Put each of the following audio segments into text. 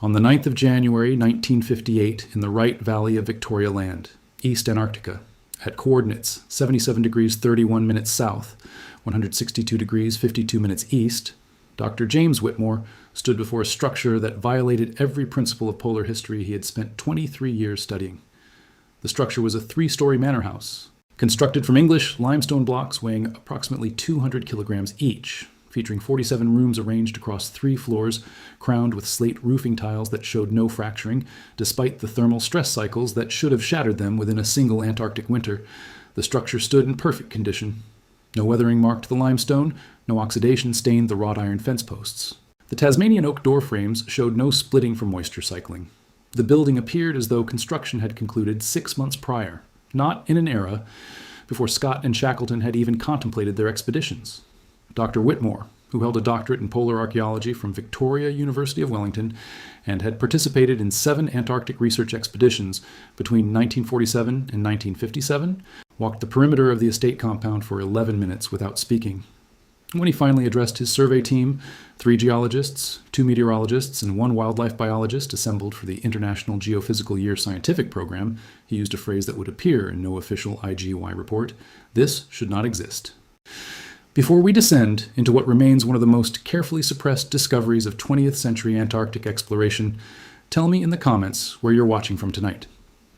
On the 9th of January 1958, in the Wright Valley of Victoria Land, East Antarctica, at coordinates 77 degrees 31 minutes south, 162 degrees 52 minutes east, Dr. James Whitmore stood before a structure that violated every principle of polar history he had spent 23 years studying. The structure was a 3-story manor house, constructed from English limestone blocks weighing approximately 200 kilograms each, featuring 47 rooms arranged across 3 floors, crowned with slate roofing tiles that showed no fracturing, despite the thermal stress cycles that should have shattered them within a single Antarctic winter. The structure stood in perfect condition. No weathering marked the limestone, no oxidation stained the wrought iron fence posts. The Tasmanian oak door frames showed no splitting from moisture cycling. The building appeared as though construction had concluded 6 months prior, not in an era before Scott and Shackleton had even contemplated their expeditions. Dr. Whitmore, who held a doctorate in polar archaeology from Victoria, University of Wellington, and had participated in 7 Antarctic research expeditions between 1947 and 1957, walked the perimeter of the estate compound for 11 minutes without speaking. When he finally addressed his survey team, 3 geologists, 2 meteorologists, and 1 wildlife biologist assembled for the International Geophysical Year scientific program, he used a phrase that would appear in no official IGY report: "This should not exist." Before we descend into what remains one of the most carefully suppressed discoveries of 20th century Antarctic exploration, tell me in the comments where you're watching from tonight.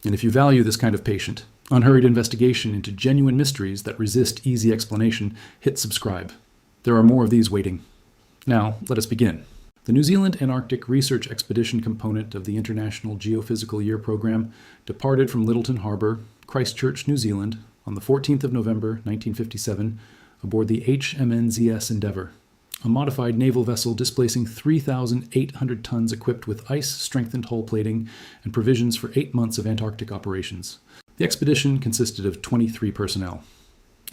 And if you value this kind of patient, unhurried investigation into genuine mysteries that resist easy explanation, hit subscribe. There are more of these waiting. Now, let us begin. The New Zealand Antarctic Research Expedition component of the International Geophysical Year program departed from Lyttelton Harbour, Christchurch, New Zealand, on the 14th of November 1957, aboard the HMNZS Endeavour, a modified naval vessel displacing 3,800 tons equipped with ice-strengthened hull plating and provisions for 8 months of Antarctic operations. The expedition consisted of 23 personnel.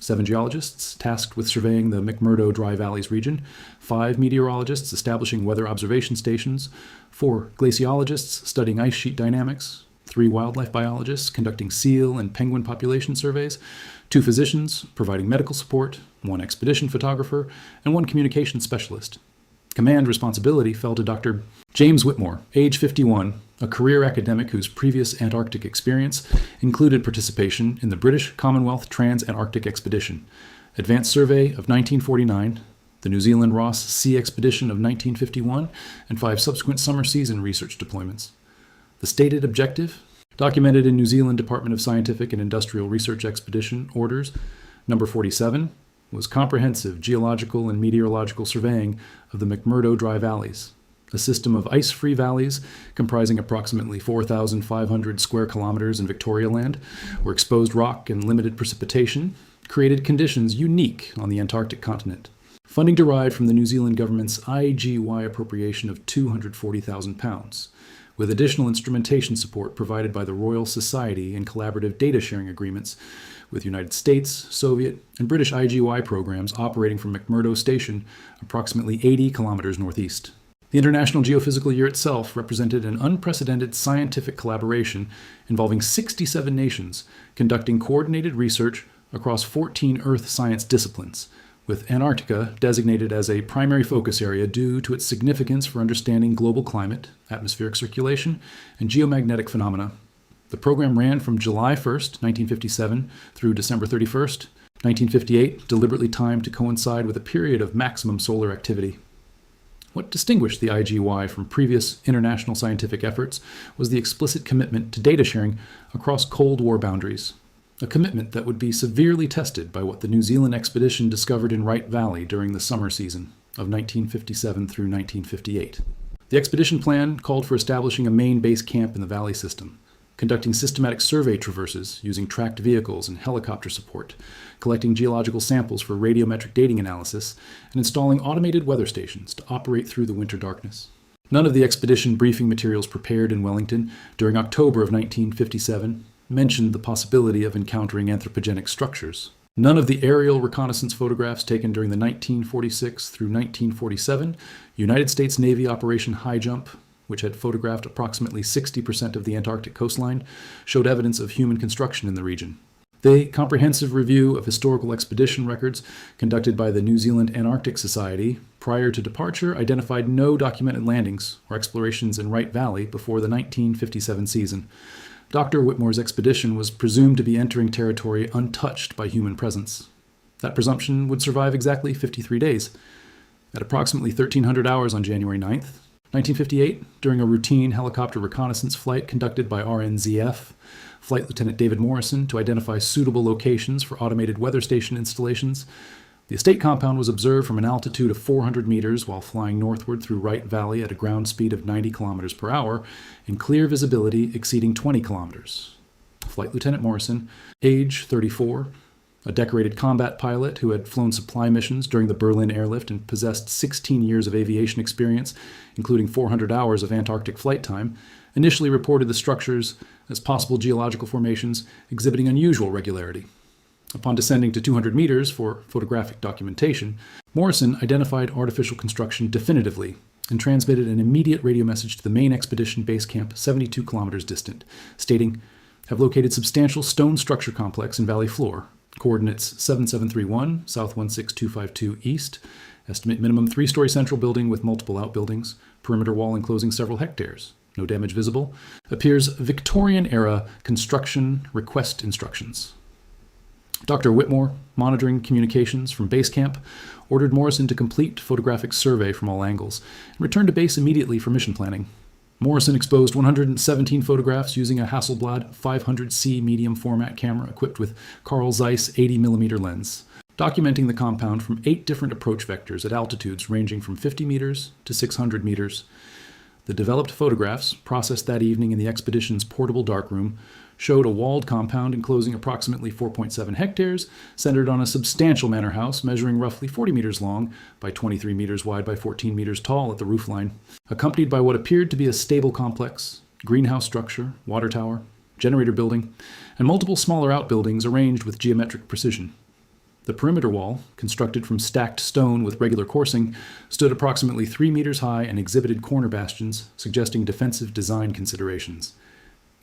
7 geologists tasked with surveying the McMurdo Dry Valleys region, 5 meteorologists establishing weather observation stations, 4 glaciologists studying ice sheet dynamics, 3 wildlife biologists conducting seal and penguin population surveys, 2 physicians providing medical support, 1 expedition photographer, and 1 communications specialist. Command responsibility fell to Dr. James Whitmore, age 51, a career academic whose previous Antarctic experience included participation in the British Commonwealth Trans-Antarctic Expedition, Advanced Survey of 1949, the New Zealand Ross Sea Expedition of 1951, and 5 subsequent summer season research deployments. The stated objective, documented in New Zealand Department of Scientific and Industrial Research Expedition Orders number 47, was comprehensive geological and meteorological surveying of the McMurdo Dry Valleys, a system of ice-free valleys comprising approximately 4,500 square kilometers in Victoria Land, where exposed rock and limited precipitation created conditions unique on the Antarctic continent. Funding derived from the New Zealand government's IGY appropriation of £240,000, with additional instrumentation support provided by the Royal Society and collaborative data sharing agreements with United States, Soviet, and British IGY programs operating from McMurdo Station, approximately 80 kilometers northeast. The International Geophysical Year itself represented an unprecedented scientific collaboration involving 67 nations conducting coordinated research across 14 Earth science disciplines, with Antarctica designated as a primary focus area due to its significance for understanding global climate, atmospheric circulation, and geomagnetic phenomena. The program ran from July 1st, 1957 through December 31st, 1958, deliberately timed to coincide with a period of maximum solar activity. What distinguished the IGY from previous international scientific efforts was the explicit commitment to data sharing across Cold War boundaries, a commitment that would be severely tested by what the New Zealand expedition discovered in Wright Valley during the summer season of 1957 through 1958. The expedition plan called for establishing a main base camp in the valley system, conducting systematic survey traverses using tracked vehicles and helicopter support, collecting geological samples for radiometric dating analysis, and installing automated weather stations to operate through the winter darkness. None of the expedition briefing materials prepared in Wellington during October of 1957 mentioned the possibility of encountering anthropogenic structures. None of the aerial reconnaissance photographs taken during the 1946 through 1947 United States Navy Operation High Jump, which had photographed approximately 60% of the Antarctic coastline, showed evidence of human construction in the region. The comprehensive review of historical expedition records conducted by the New Zealand Antarctic Society prior to departure identified no documented landings or explorations in Wright Valley before the 1957 season. Dr. Whitmore's expedition was presumed to be entering territory untouched by human presence. That presumption would survive exactly 53 days. At approximately 1300 hours on January 9th, 1958, during a routine helicopter reconnaissance flight conducted by RNZF, Flight Lieutenant David Morrison, to identify suitable locations for automated weather station installations, the estate compound was observed from an altitude of 400 meters while flying northward through Wright Valley at a ground speed of 90 kilometers per hour and clear visibility exceeding 20 kilometers. Flight Lieutenant Morrison, age 34, a decorated combat pilot who had flown supply missions during the Berlin airlift and possessed 16 years of aviation experience, including 400 hours of Antarctic flight time, initially reported the structures as possible geological formations exhibiting unusual regularity. Upon descending to 200 meters for photographic documentation, Morrison identified artificial construction definitively and transmitted an immediate radio message to the main expedition base camp 72 kilometers distant, stating, "Have located substantial stone structure complex in valley floor. Coordinates 7731, south 16252 east. Estimate minimum 3-story central building with multiple outbuildings. Perimeter wall enclosing several hectares. No damage visible. Appears Victorian era construction request instructions." Dr. Whitmore, monitoring communications from base camp, ordered Morrison to complete photographic survey from all angles and return to base immediately for mission planning. Morrison exposed 117 photographs using a Hasselblad 500C medium format camera equipped with Carl Zeiss 80mm lens, documenting the compound from 8 different approach vectors at altitudes ranging from 50 meters to 600 meters. The developed photographs, processed that evening in the expedition's portable darkroom, showed a walled compound enclosing approximately 4.7 hectares, centered on a substantial manor house measuring roughly 40 meters long by 23 meters wide by 14 meters tall at the roofline, accompanied by what appeared to be a stable complex, greenhouse structure, water tower, generator building, and multiple smaller outbuildings arranged with geometric precision. The perimeter wall, constructed from stacked stone with regular coursing, stood approximately 3 meters high and exhibited corner bastions, suggesting defensive design considerations.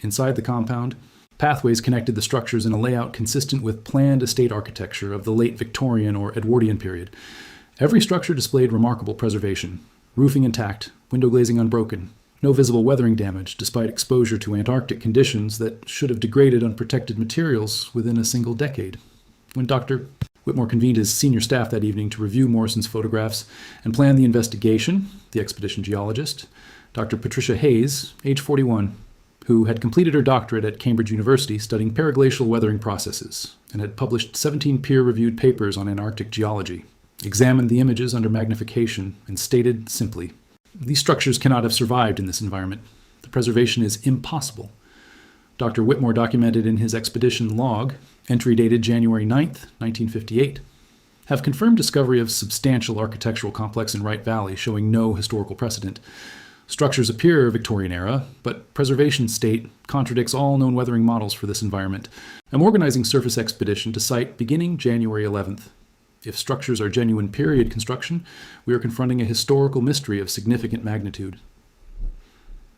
Inside the compound, pathways connected the structures in a layout consistent with planned estate architecture of the late Victorian or Edwardian period. Every structure displayed remarkable preservation. Roofing intact, window glazing unbroken, no visible weathering damage despite exposure to Antarctic conditions that should have degraded unprotected materials within a single decade. When Dr. Whitmore convened his senior staff that evening to review Morrison's photographs and plan the investigation, the expedition geologist, Dr. Patricia Hayes, age 41, who had completed her doctorate at Cambridge University studying periglacial weathering processes and had published 17 peer-reviewed papers on Antarctic geology, examined the images under magnification and stated simply, "These structures cannot have survived in this environment. The preservation is impossible." Dr. Whitmore documented in his expedition log, entry dated January 9th, 1958, "Have confirmed discovery of substantial architectural complex in Wright Valley showing no historical precedent. Structures appear Victorian era, but preservation state contradicts all known weathering models for this environment. I'm organizing surface expedition to site beginning January 11th. If structures are genuine period construction, we are confronting a historical mystery of significant magnitude."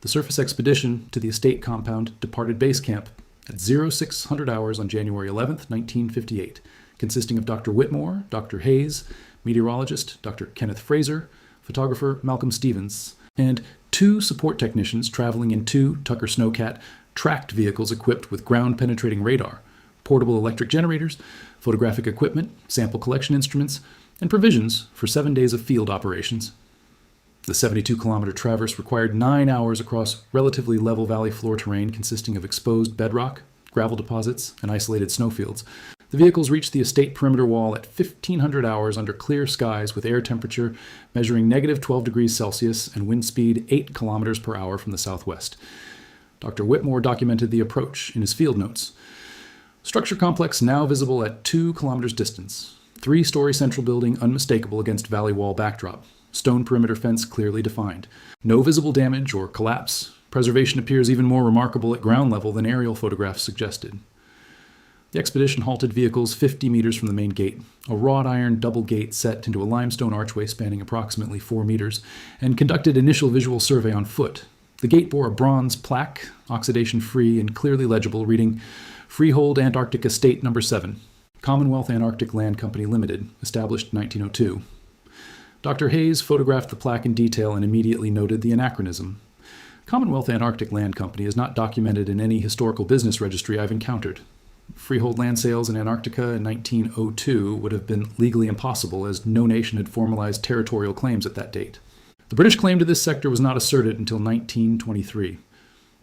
The surface expedition to the estate compound departed base camp at 0600 hours on January 11th, 1958, consisting of Dr. Whitmore, Dr. Hayes, meteorologist Dr. Kenneth Fraser, photographer Malcolm Stevens, and 2 support technicians traveling in 2 Tucker Snowcat tracked vehicles equipped with ground-penetrating radar, portable electric generators, photographic equipment, sample collection instruments, and provisions for 7 days of field operations. The 72-kilometer traverse required 9 hours across relatively level valley floor terrain consisting of exposed bedrock, gravel deposits, and isolated snowfields. The vehicles reached the estate perimeter wall at 1,500 hours under clear skies with air temperature measuring negative 12 degrees Celsius and wind speed 8 kilometers per hour from the southwest. Dr. Whitmore documented the approach in his field notes. Structure complex now visible at 2 kilometers distance. 3-story central building unmistakable against valley wall backdrop. Stone perimeter fence clearly defined. No visible damage or collapse. Preservation appears even more remarkable at ground level than aerial photographs suggested. The expedition halted vehicles 50 meters from the main gate, a wrought iron double gate set into a limestone archway spanning approximately 4 meters, and conducted initial visual survey on foot. The gate bore a bronze plaque, oxidation-free and clearly legible, reading, Freehold Antarctic Estate Number 7, Commonwealth Antarctic Land Company Limited, established 1902. Dr. Hayes photographed the plaque in detail and immediately noted the anachronism. Commonwealth Antarctic Land Company is not documented in any historical business registry I've encountered. Freehold land sales in Antarctica in 1902 would have been legally impossible, as no nation had formalized territorial claims at that date. The British claim to this sector was not asserted until 1923.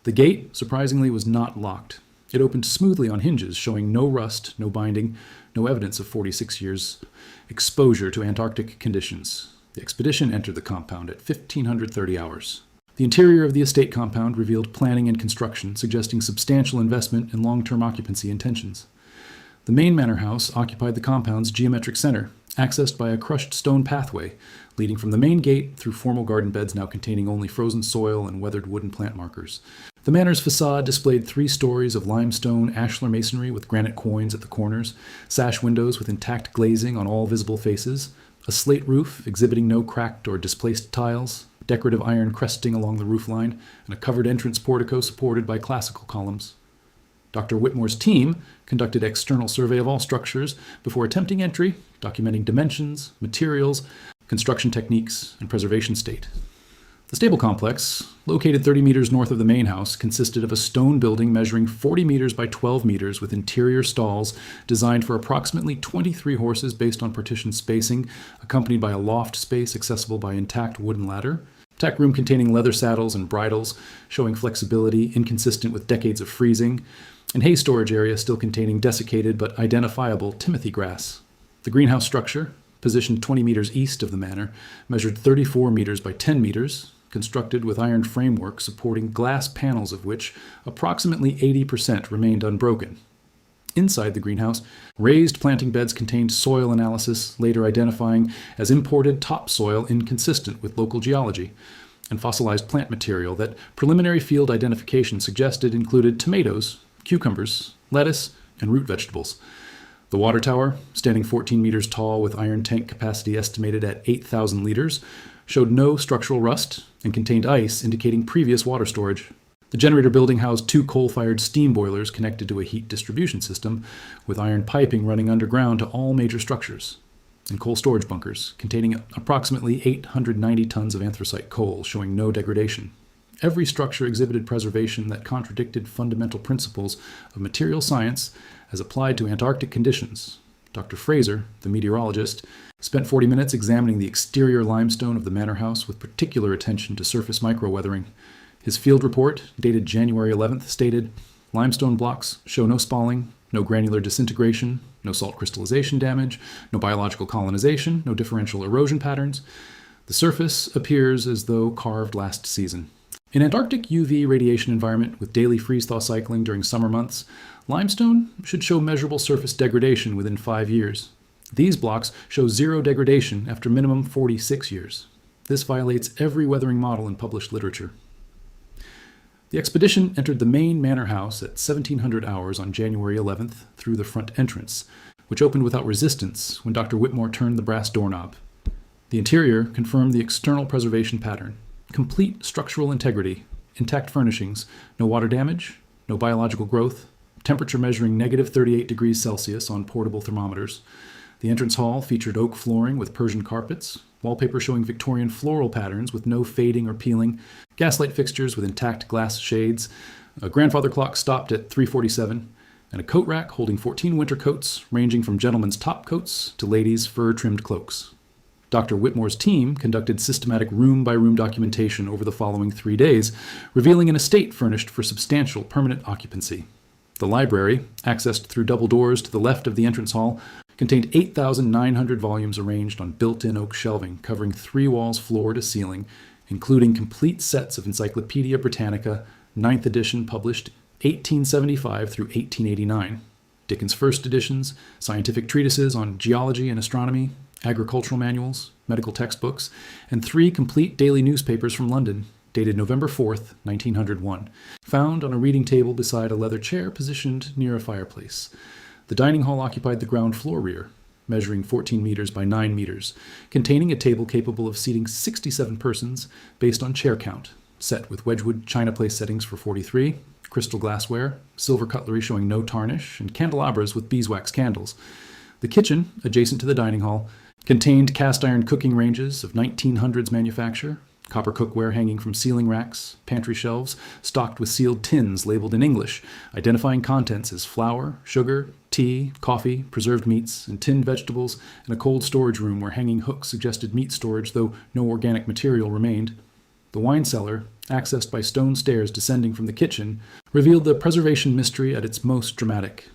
The gate, surprisingly, was not locked. It opened smoothly on hinges, showing no rust, no binding, no evidence of 46 years' exposure to Antarctic conditions. The expedition entered the compound at 1530 hours. The interior of the estate compound revealed planning and construction, suggesting substantial investment and long-term occupancy intentions. The main manor house occupied the compound's geometric center, accessed by a crushed stone pathway leading from the main gate through formal garden beds now containing only frozen soil and weathered wooden plant markers. The manor's facade displayed 3 stories of limestone ashlar masonry with granite quoins at the corners, sash windows with intact glazing on all visible faces, a slate roof exhibiting no cracked or displaced tiles, decorative iron cresting along the roofline, and a covered entrance portico supported by classical columns. Dr. Whitmore's team conducted external survey of all structures before attempting entry, documenting dimensions, materials, construction techniques, and preservation state. The stable complex, located 30 meters north of the main house, consisted of a stone building measuring 40 meters by 12 meters with interior stalls designed for approximately 23 horses based on partitioned spacing, accompanied by a loft space accessible by intact wooden ladder, tack room containing leather saddles and bridles, showing flexibility inconsistent with decades of freezing, and hay storage area still containing desiccated but identifiable timothy grass. The greenhouse structure, positioned 20 meters east of the manor, measured 34 meters by 10 meters, constructed with iron framework supporting glass panels of which approximately 80% remained unbroken. Inside the greenhouse, raised planting beds contained soil analysis, later identifying as imported topsoil inconsistent with local geology, and fossilized plant material that preliminary field identification suggested included tomatoes, cucumbers, lettuce, and root vegetables. The water tower, standing 14 meters tall with iron tank capacity estimated at 8,000 liters, showed no structural rust and contained ice indicating previous water storage. The generator building housed 2 coal-fired steam boilers connected to a heat distribution system, with iron piping running underground to all major structures, and coal storage bunkers containing approximately 890 tons of anthracite coal, showing no degradation. Every structure exhibited preservation that contradicted fundamental principles of material science as applied to Antarctic conditions. Dr. Fraser, the meteorologist, spent 40 minutes examining the exterior limestone of the manor house with particular attention to surface microweathering. His field report, dated January 11th, stated, "Limestone blocks show no spalling, no granular disintegration, no salt crystallization damage, no biological colonization, no differential erosion patterns. The surface appears as though carved last season." In Antarctic UV radiation environment with daily freeze-thaw cycling during summer months, limestone should show measurable surface degradation within 5 years. These blocks show 0 degradation after minimum 46 years. This violates every weathering model in published literature. The expedition entered the main manor house at 1700 hours on January 11th through the front entrance, which opened without resistance when Dr. Whitmore turned the brass doorknob. The interior confirmed the external preservation pattern. Complete structural integrity, intact furnishings, no water damage, no biological growth, temperature measuring negative 38 degrees Celsius on portable thermometers. The entrance hall featured oak flooring with Persian carpets, wallpaper showing Victorian floral patterns with no fading or peeling, gaslight fixtures with intact glass shades, a grandfather clock stopped at 3:47, and a coat rack holding 14 winter coats ranging from gentlemen's top coats to ladies' fur-trimmed cloaks. Dr. Whitmore's team conducted systematic room-by-room documentation over the following 3 days, revealing an estate furnished for substantial permanent occupancy. The library, accessed through double doors to the left of the entrance hall, contained 8,900 volumes arranged on built-in oak shelving covering 3 walls floor to ceiling, including complete sets of Encyclopaedia Britannica, 9th edition published 1875 through 1889, Dickens' first editions, scientific treatises on geology and astronomy, agricultural manuals, medical textbooks, and 3 complete daily newspapers from London, dated November 4th, 1901, found on a reading table beside a leather chair positioned near a fireplace. The dining hall occupied the ground floor rear, measuring 14 meters by 9 meters, containing a table capable of seating 67 persons based on chair count, set with Wedgwood china place settings for 43, crystal glassware, silver cutlery showing no tarnish, and candelabras with beeswax candles. The kitchen, adjacent to the dining hall, contained cast iron cooking ranges of 1900s manufacture, copper cookware hanging from ceiling racks, pantry shelves stocked with sealed tins labeled in English, identifying contents as flour, sugar, tea, coffee, preserved meats, and tinned vegetables, and a cold storage room where hanging hooks suggested meat storage, though no organic material remained. The wine cellar, accessed by stone stairs descending from the kitchen, revealed the preservation mystery at its most dramatic.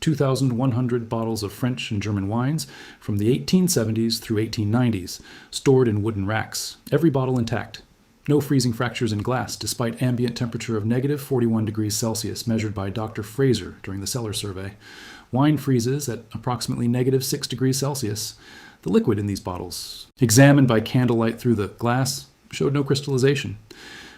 2,100 bottles of French and German wines from the 1870s through 1890s, stored in wooden racks, every bottle intact. No freezing fractures in glass, despite ambient temperature of negative 41 degrees Celsius measured by Dr. Fraser during the cellar survey. Wine freezes at approximately negative 6 degrees Celsius. The liquid in these bottles, examined by candlelight through the glass, showed no crystallization.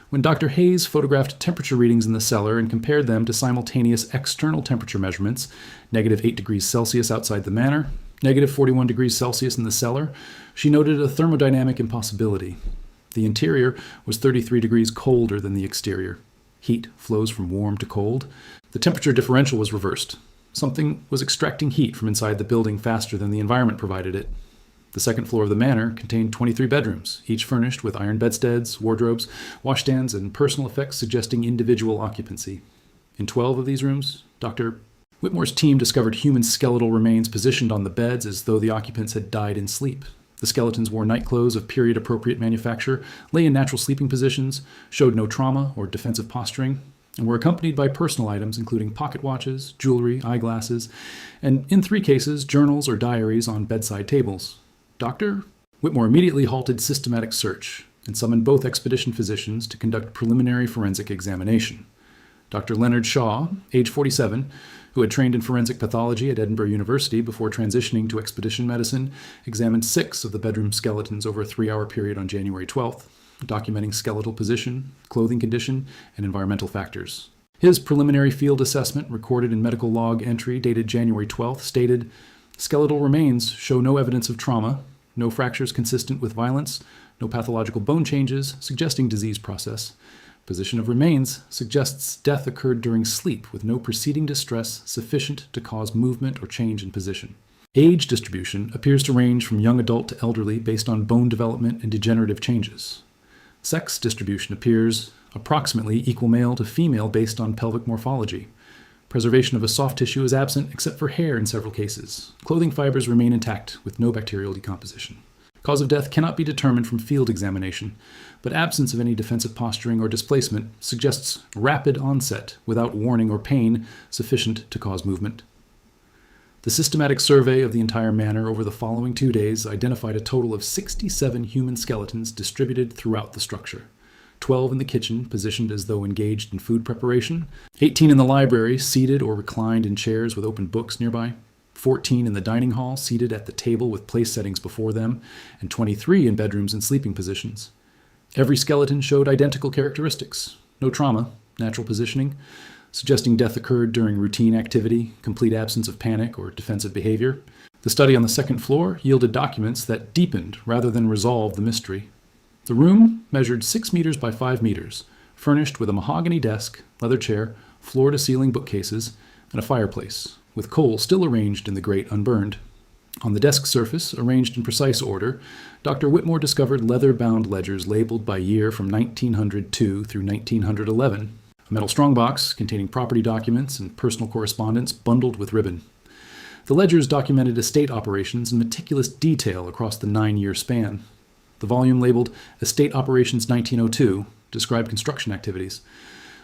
When Dr. Hayes photographed temperature readings in the cellar and compared them to simultaneous external temperature measurements, negative 8 degrees Celsius outside the manor, negative 41 degrees Celsius in the cellar, she noted a thermodynamic impossibility. The interior was 33 degrees colder than the exterior. Heat flows from warm to cold. The temperature differential was reversed. Something was extracting heat from inside the building faster than the environment provided it. The second floor of the manor contained 23 bedrooms, each furnished with iron bedsteads, wardrobes, washstands, and personal effects suggesting individual occupancy. In 12 of these rooms, Dr. Whitmore's team discovered human skeletal remains positioned on the beds as though the occupants had died in sleep. The skeletons wore nightclothes of period-appropriate manufacture, lay in natural sleeping positions, showed no trauma or defensive posturing, and were accompanied by personal items including pocket watches, jewelry, eyeglasses, and in 3 cases, journals or diaries on bedside tables. Dr. Whitmore immediately halted systematic search and summoned both expedition physicians to conduct preliminary forensic examination. Dr. Leonard Shaw, age 47, who had trained in forensic pathology at Edinburgh University before transitioning to expedition medicine, examined 6 of the bedroom skeletons over a 3-hour period on January 12th, documenting skeletal position, clothing condition, and environmental factors. His preliminary field assessment, recorded in medical log entry dated January 12th, stated, "Skeletal remains show no evidence of trauma, no fractures consistent with violence, no pathological bone changes suggesting disease process. Position of remains suggests death occurred during sleep with no preceding distress sufficient to cause movement or change in position. Age distribution appears to range from young adult to elderly based on bone development and degenerative changes. Sex distribution appears approximately equal male to female based on pelvic morphology. Preservation of a soft tissue is absent except for hair in several cases. Clothing fibers remain intact with no bacterial decomposition. Cause of death cannot be determined from field examination, but absence of any defensive posturing or displacement suggests rapid onset without warning or pain sufficient to cause movement. The systematic survey of the entire manor over the following 2 days identified a total of 67 human skeletons distributed throughout the structure. 12 in the kitchen, positioned as though engaged in food preparation, 18 in the library, seated or reclined in chairs with open books nearby, 14 in the dining hall, seated at the table with place settings before them, and 23 in bedrooms and sleeping positions. Every skeleton showed identical characteristics: no trauma, natural positioning, suggesting death occurred during routine activity, complete absence of panic or defensive behavior. The study on the second floor yielded documents that deepened rather than resolved the mystery. The room measured 6 meters by 5 meters, furnished with a mahogany desk, leather chair, floor-to-ceiling bookcases, and a fireplace, with coal still arranged in the grate unburned. On the desk surface, arranged in precise order, Dr. Whitmore discovered leather-bound ledgers labeled by year from 1902 through 1911, a metal strongbox containing property documents and personal correspondence bundled with ribbon. The ledgers documented estate operations in meticulous detail across the 9-year span. The volume labeled Estate Operations 1902 described construction activities.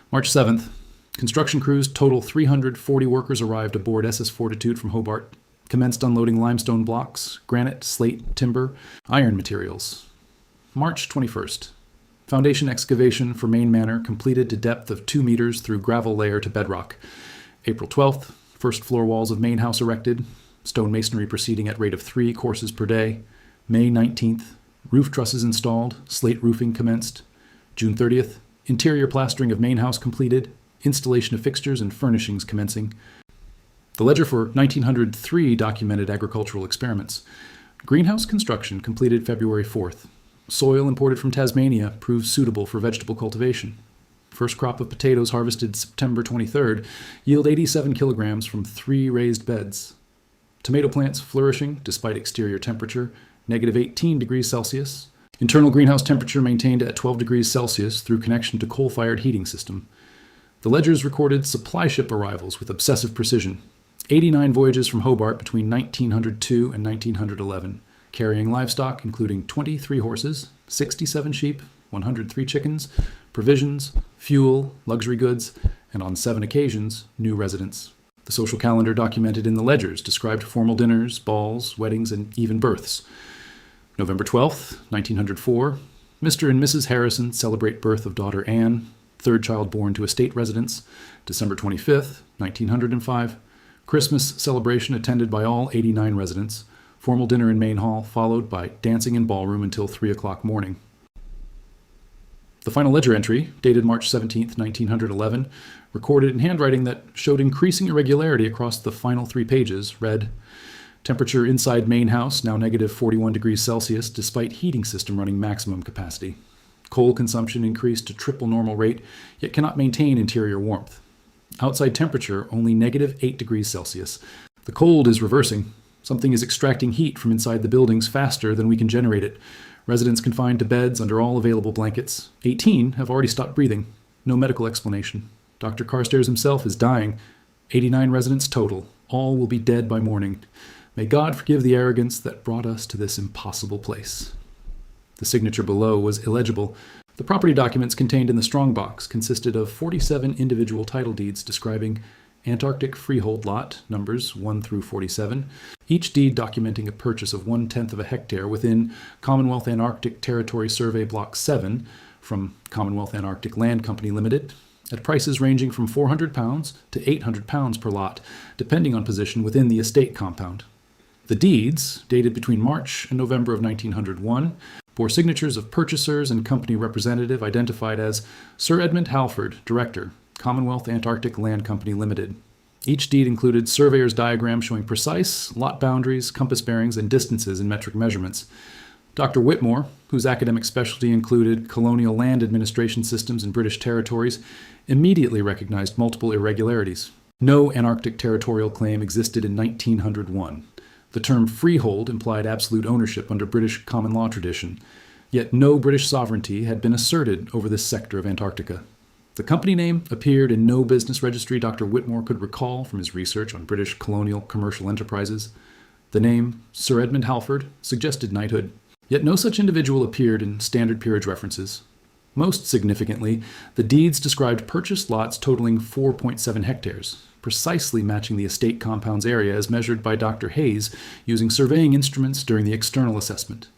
March 7th, construction crews total 340 workers arrived aboard SS Fortitude from Hobart, commenced unloading limestone blocks, granite, slate, timber, iron materials. March 21st, foundation excavation for main manor completed to depth of 2 meters through gravel layer to bedrock. April 12th, first floor walls of main house erected, stone masonry proceeding at rate of 3 courses per day. May 19th, roof trusses installed, slate roofing commenced. June 30th, interior plastering of main house completed, installation of fixtures and furnishings commencing. The ledger for 1903 documented agricultural experiments. Greenhouse construction completed February 4th. Soil imported from Tasmania proves suitable for vegetable cultivation. First crop of potatoes harvested September 23rd yield 87 kilograms from 3 raised beds. Tomato plants flourishing despite exterior temperature, negative 18 degrees Celsius. Internal greenhouse temperature maintained at 12 degrees Celsius through connection to coal-fired heating system. The ledgers recorded supply ship arrivals with obsessive precision. 89 voyages from Hobart between 1902 and 1911, carrying livestock including 23 horses, 67 sheep, 103 chickens, provisions, fuel, luxury goods, and on 7 occasions, new residents. The social calendar documented in the ledgers described formal dinners, balls, weddings, and even births. November 12th, 1904, Mr. and Mrs. Harrison celebrate birth of daughter Anne, third child born to estate residents. December 25th, 1905, Christmas celebration attended by all 89 residents. Formal dinner in main hall, followed by dancing in ballroom until 3 o'clock morning. The final ledger entry, dated March 17, 1911, recorded in handwriting that showed increasing irregularity across the final 3 pages, read, temperature inside main house now negative 41 degrees Celsius despite heating system running maximum capacity. Coal consumption increased to triple normal rate, yet cannot maintain interior warmth. Outside temperature only negative 8 degrees Celsius. The cold is reversing. Something is extracting heat from inside the buildings faster than we can generate it. Residents confined to beds under all available blankets. 18 have already stopped breathing. No medical explanation. Dr. Carstairs himself is dying. 89 residents total. All will be dead by morning. May God forgive the arrogance that brought us to this impossible place. The signature below was illegible. The property documents contained in the strongbox consisted of 47 individual title deeds describing Antarctic freehold lot, numbers 1 through 47, each deed documenting a purchase of 1/10 of a hectare within Commonwealth Antarctic Territory Survey Block 7 from Commonwealth Antarctic Land Company Limited, at prices ranging from £400 to £800 per lot, depending on position within the estate compound. The deeds, dated between March and November of 1901, bore signatures of purchasers and company representative identified as Sir Edmund Halford, Director, Commonwealth Antarctic Land Company Limited. Each deed included surveyor's diagram showing precise lot boundaries, compass bearings, and distances in metric measurements. Dr. Whitmore, whose academic specialty included colonial land administration systems in British territories, immediately recognized multiple irregularities. No Antarctic territorial claim existed in 1901. The term freehold implied absolute ownership under British common law tradition, yet no British sovereignty had been asserted over this sector of Antarctica. The company name appeared in no business registry Dr. Whitmore could recall from his research on British colonial commercial enterprises. The name, Sir Edmund Halford, suggested knighthood, yet no such individual appeared in standard peerage references. Most significantly, the deeds described purchased lots totaling 4.7 hectares, precisely matching the estate compound's area as measured by Dr. Hayes using surveying instruments during the external assessment.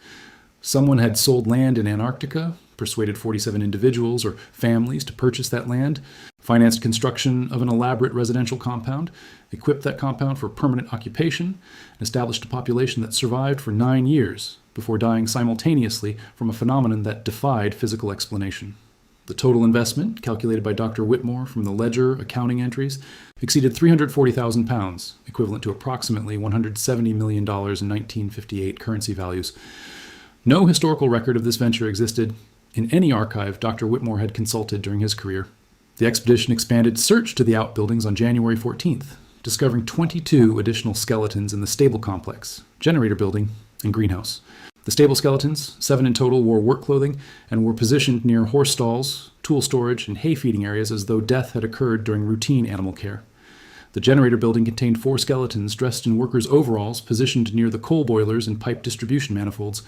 Someone had sold land in Antarctica, persuaded 47 individuals or families to purchase that land, financed construction of an elaborate residential compound, equipped that compound for permanent occupation, and established a population that survived for 9 years before dying simultaneously from a phenomenon that defied physical explanation. The total investment, calculated by Dr. Whitmore from the ledger accounting entries, exceeded £340,000, equivalent to approximately $170 million in 1958 currency values. No historical record of this venture existed in any archive Dr. Whitmore had consulted during his career. The expedition expanded search to the outbuildings on January 14th, discovering 22 additional skeletons in the stable complex, generator building, and greenhouse. The stable skeletons, 7 in total, wore work clothing and were positioned near horse stalls, tool storage, and hay feeding areas as though death had occurred during routine animal care. The generator building contained 4 skeletons dressed in workers' overalls positioned near the coal boilers and pipe distribution manifolds.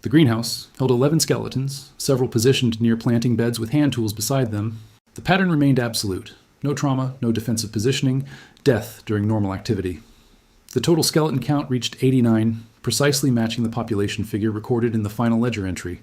The greenhouse held 11 skeletons, several positioned near planting beds with hand tools beside them. The pattern remained absolute. No trauma, no defensive positioning, death during normal activity. The total skeleton count reached 89, precisely matching the population figure recorded in the final ledger entry.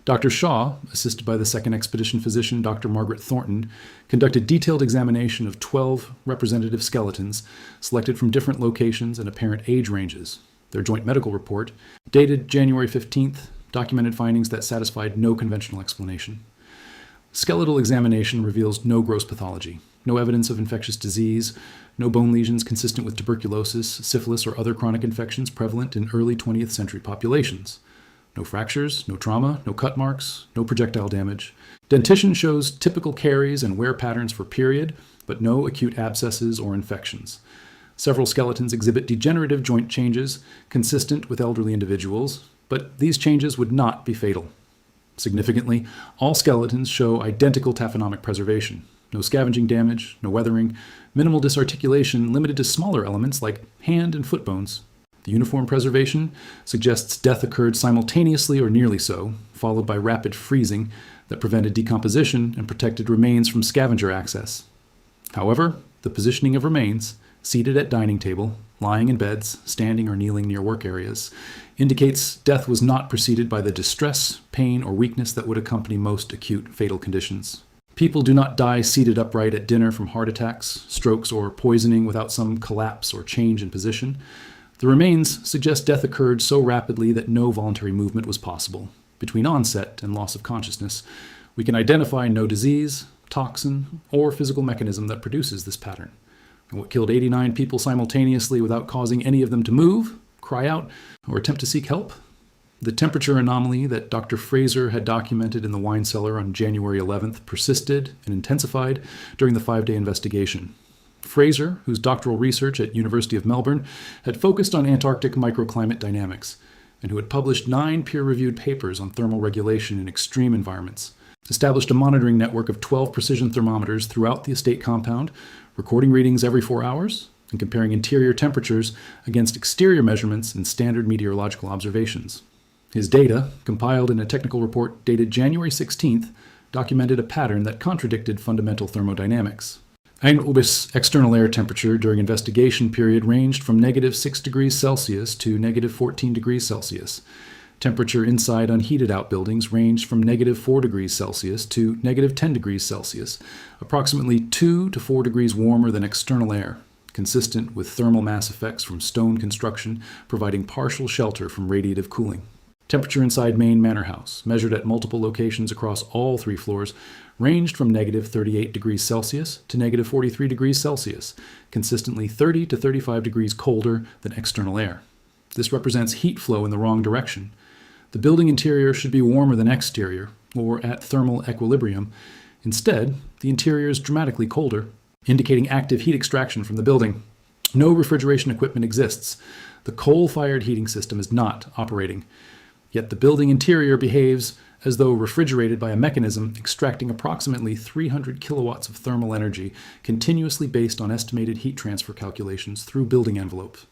Dr. Shaw, assisted by the second expedition physician, Dr. Margaret Thornton, conducted detailed examination of 12 representative skeletons, selected from different locations and apparent age ranges. Their joint medical report, dated January 15th, documented findings that satisfied no conventional explanation. Skeletal examination reveals no gross pathology, no evidence of infectious disease, no bone lesions consistent with tuberculosis, syphilis, or other chronic infections prevalent in early 20th century populations. No fractures, no trauma, no cut marks, no projectile damage. Dentition shows typical caries and wear patterns for period, but no acute abscesses or infections. Several skeletons exhibit degenerative joint changes consistent with elderly individuals, but these changes would not be fatal. Significantly, all skeletons show identical taphonomic preservation. No scavenging damage, no weathering, minimal disarticulation limited to smaller elements like hand and foot bones. The uniform preservation suggests death occurred simultaneously or nearly so, followed by rapid freezing that prevented decomposition and protected remains from scavenger access. However, the positioning of remains, seated at dining table, lying in beds, standing or kneeling near work areas, indicates death was not preceded by the distress, pain, or weakness that would accompany most acute fatal conditions. People do not die seated upright at dinner from heart attacks, strokes, or poisoning without some collapse or change in position. The remains suggest death occurred so rapidly that no voluntary movement was possible. Between onset and loss of consciousness, we can identify no disease, toxin, or physical mechanism that produces this pattern. And what killed 89 people simultaneously without causing any of them to move, cry out, or attempt to seek help? The temperature anomaly that Dr. Fraser had documented in the wine cellar on January 11th persisted and intensified during the 5-day investigation. Fraser, whose doctoral research at University of Melbourne had focused on Antarctic microclimate dynamics, and who had published 9 peer-reviewed papers on thermal regulation in extreme environments, established a monitoring network of 12 precision thermometers throughout the estate compound, recording readings every 4 hours, and comparing interior temperatures against exterior measurements and standard meteorological observations. His data, compiled in a technical report dated January 16th, documented a pattern that contradicted fundamental thermodynamics. Ain-Ubis external air temperature during investigation period ranged from -6 degrees Celsius to -14 degrees Celsius. Temperature inside unheated outbuildings ranged from -4 degrees Celsius to -10 degrees Celsius, approximately 2 to 4 degrees warmer than external air, consistent with thermal mass effects from stone construction providing partial shelter from radiative cooling. Temperature inside main manor house, measured at multiple locations across all 3 floors, ranged from -38 degrees Celsius to -43 degrees Celsius, consistently 30 to 35 degrees colder than external air. This represents heat flow in the wrong direction. The building interior should be warmer than exterior, or at thermal equilibrium. Instead, the interior is dramatically colder, indicating active heat extraction from the building. No refrigeration equipment exists. The coal-fired heating system is not operating. Yet the building interior behaves as though refrigerated by a mechanism extracting approximately 300 kilowatts of thermal energy continuously based on estimated heat transfer calculations through building envelopes.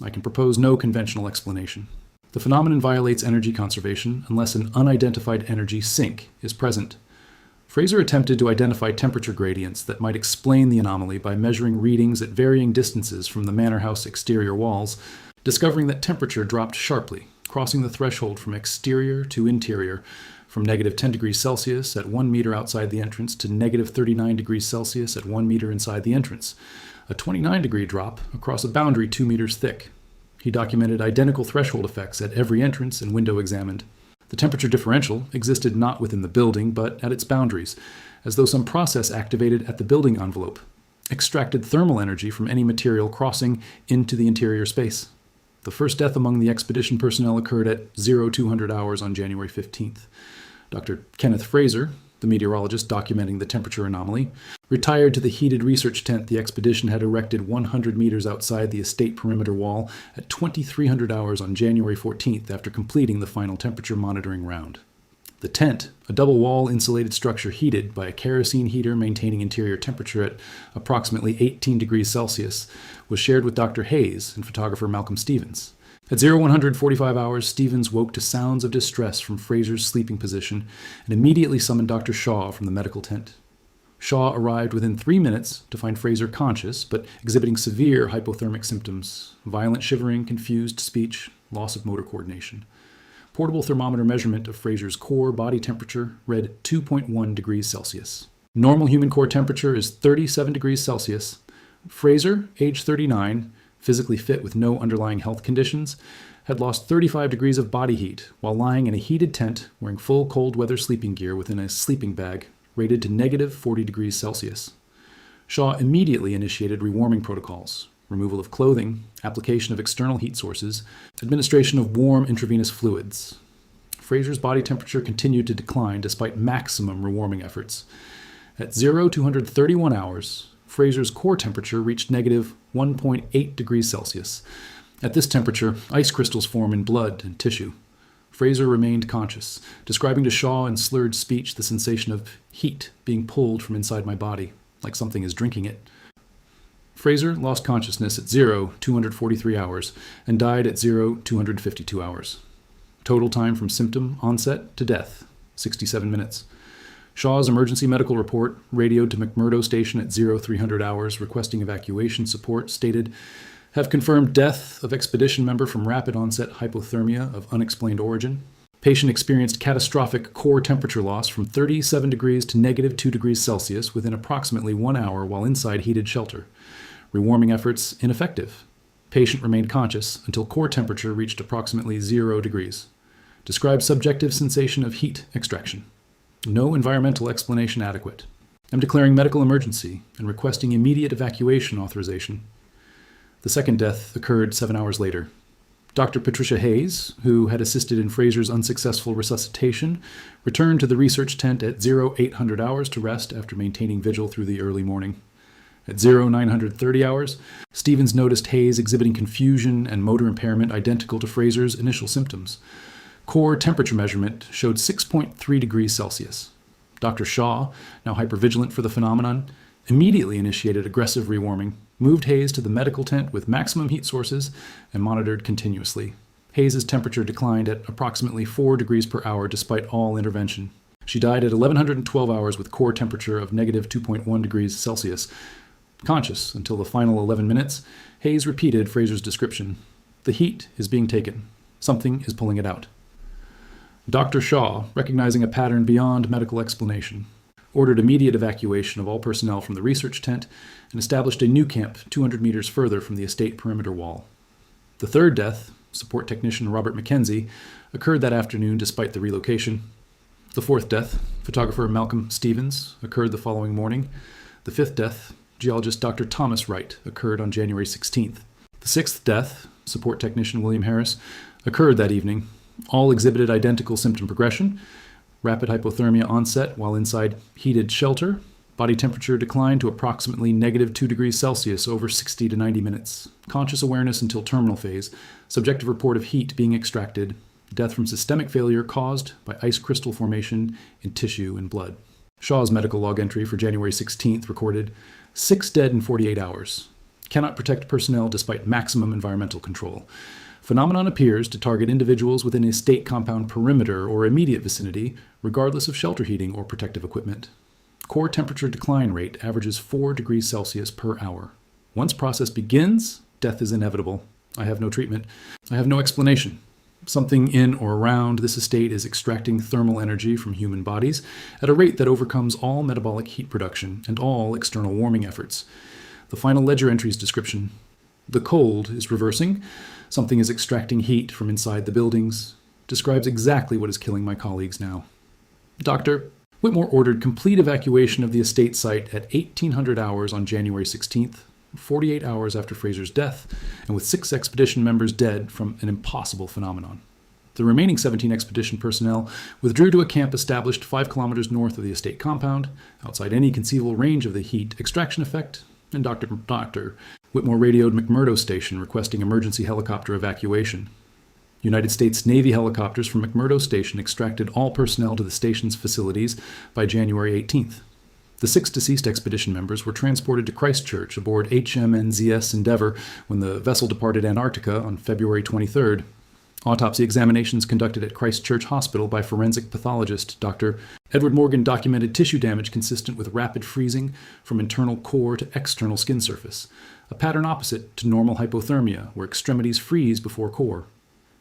I can propose no conventional explanation. The phenomenon violates energy conservation unless an unidentified energy sink is present. Fraser attempted to identify temperature gradients that might explain the anomaly by measuring readings at varying distances from the manor house exterior walls, discovering that temperature dropped sharply, crossing the threshold from exterior to interior, from -10 degrees Celsius at 1 meter outside the entrance to -39 degrees Celsius at 1 meter inside the entrance, a 29-degree drop across a boundary 2 meters thick. He documented identical threshold effects at every entrance and window examined. The temperature differential existed not within the building, but at its boundaries, as though some process activated at the building envelope extracted thermal energy from any material crossing into the interior space. The first death among the expedition personnel occurred at 0200 hours on January 15th. Dr. Kenneth Fraser, the meteorologist documenting the temperature anomaly, retired to the heated research tent the expedition had erected 100 meters outside the estate perimeter wall at 2300 hours on January 14th after completing the final temperature monitoring round. The tent, a double-wall insulated structure heated by a kerosene heater maintaining interior temperature at approximately 18 degrees Celsius, was shared with Dr. Hayes and photographer Malcolm Stevens. At 0145 hours, Stevens woke to sounds of distress from Fraser's sleeping position and immediately summoned Dr. Shaw from the medical tent. Shaw arrived within 3 minutes to find Fraser conscious, but exhibiting severe hypothermic symptoms, violent shivering, confused speech, loss of motor coordination. Portable thermometer measurement of Fraser's core body temperature read 2.1 degrees Celsius. Normal human core temperature is 37 degrees Celsius. Fraser, age 39, physically fit with no underlying health conditions, had lost 35 degrees of body heat while lying in a heated tent wearing full cold weather sleeping gear within a sleeping bag rated to -40 degrees Celsius. Shaw immediately initiated rewarming protocols, removal of clothing, application of external heat sources, administration of warm intravenous fluids. Fraser's body temperature continued to decline despite maximum rewarming efforts. At 0 to 131 hours, Fraser's core temperature reached negative 1.8 degrees Celsius. At this temperature, ice crystals form in blood and tissue. Fraser remained conscious, describing to Shaw in slurred speech the sensation of heat being pulled from inside my body, like something is drinking it. Fraser lost consciousness at 0, 243 hours, and died at 0, 252 hours. Total time from symptom onset to death, 67 minutes. Shaw's emergency medical report, radioed to McMurdo Station at 0, 300 hours, requesting evacuation support, stated, "Have confirmed death of expedition member from rapid onset hypothermia of unexplained origin. Patient experienced catastrophic core temperature loss from 37 degrees to negative 2 degrees Celsius within approximately 1 hour while inside heated shelter. Rewarming efforts ineffective. Patient remained conscious until core temperature reached approximately 0 degrees. Described subjective sensation of heat extraction. No environmental explanation adequate. Am declaring medical emergency and requesting immediate evacuation authorization." The second death occurred 7 hours later. Dr. Patricia Hayes, who had assisted in Fraser's unsuccessful resuscitation, returned to the research tent at 0, 800 hours to rest after maintaining vigil through the early morning. At 0, 930 hours, Stevens noticed Hayes exhibiting confusion and motor impairment identical to Fraser's initial symptoms. Core temperature measurement showed 6.3 degrees Celsius. Dr. Shaw, now hypervigilant for the phenomenon, immediately initiated aggressive rewarming, moved Hayes to the medical tent with maximum heat sources, and monitored continuously. Hayes's temperature declined at approximately 4 degrees per hour despite all intervention. She died at 1112 hours with core temperature of negative 2.1 degrees Celsius. Conscious until the final 11 minutes, Hayes repeated Fraser's description. "The heat is being taken. Something is pulling it out." Dr. Shaw, recognizing a pattern beyond medical explanation, ordered immediate evacuation of all personnel from the research tent and established a new camp 200 meters further from the estate perimeter wall. The third death, support technician Robert Mackenzie, occurred that afternoon despite the relocation. The fourth death, photographer Malcolm Stevens, occurred the following morning. The fifth death, geologist Dr. Thomas Wright, occurred on January 16th. The sixth death, support technician William Harris, occurred that evening. All exhibited identical symptom progression, rapid hypothermia onset while inside heated shelter, body temperature declined to approximately negative 2 degrees Celsius over 60 to 90 minutes, conscious awareness until terminal phase, subjective report of heat being extracted, death from systemic failure caused by ice crystal formation in tissue and blood. Shaw's medical log entry for January 16th recorded 6 dead in 48 hours. Cannot protect personnel despite maximum environmental control. Phenomenon appears to target individuals within a estate compound perimeter or immediate vicinity, regardless of shelter heating or protective equipment. Core temperature decline rate averages 4 degrees Celsius per hour. Once process begins, death is inevitable. I have no treatment. I have no explanation. Something in or around this estate is extracting thermal energy from human bodies at a rate that overcomes all metabolic heat production and all external warming efforts. The final ledger entry's description. The cold is reversing. Something is extracting heat from inside the buildings. Describes exactly what is killing my colleagues now. Dr. Whitmore ordered complete evacuation of the estate site at 1800 hours on January 16th, 48 hours after Fraser's death, and with 6 expedition members dead from an impossible phenomenon. The remaining 17 expedition personnel withdrew to a camp established 5 kilometers north of the estate compound, outside any conceivable range of the heat extraction effect, and Dr. Whitmore radioed McMurdo Station requesting emergency helicopter evacuation. United States Navy helicopters from McMurdo Station extracted all personnel to the station's facilities by January 18th. The 6 deceased expedition members were transported to Christchurch aboard HMNZS Endeavour when the vessel departed Antarctica on February 23rd. Autopsy examinations conducted at Christchurch Hospital by forensic pathologist Dr. Edward Morgan documented tissue damage consistent with rapid freezing from internal core to external skin surface, a pattern opposite to normal hypothermia, where extremities freeze before core.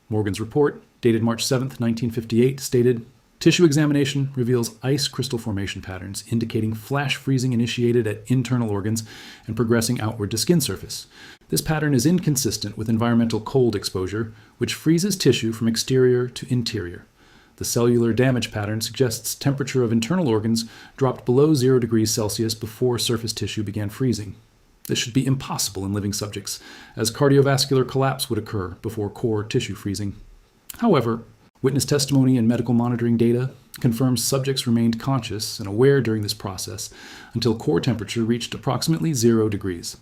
Morgan's report, dated March 7, 1958, stated, "Tissue examination reveals ice crystal formation patterns indicating flash freezing initiated at internal organs and progressing outward to skin surface. This pattern is inconsistent with environmental cold exposure, which freezes tissue from exterior to interior. The cellular damage pattern suggests temperature of internal organs dropped below 0 degrees Celsius before surface tissue began freezing. This should be impossible in living subjects, as cardiovascular collapse would occur before core tissue freezing. However, Witness testimony and medical monitoring data confirms subjects remained conscious and aware during this process until core temperature reached approximately 0 degrees.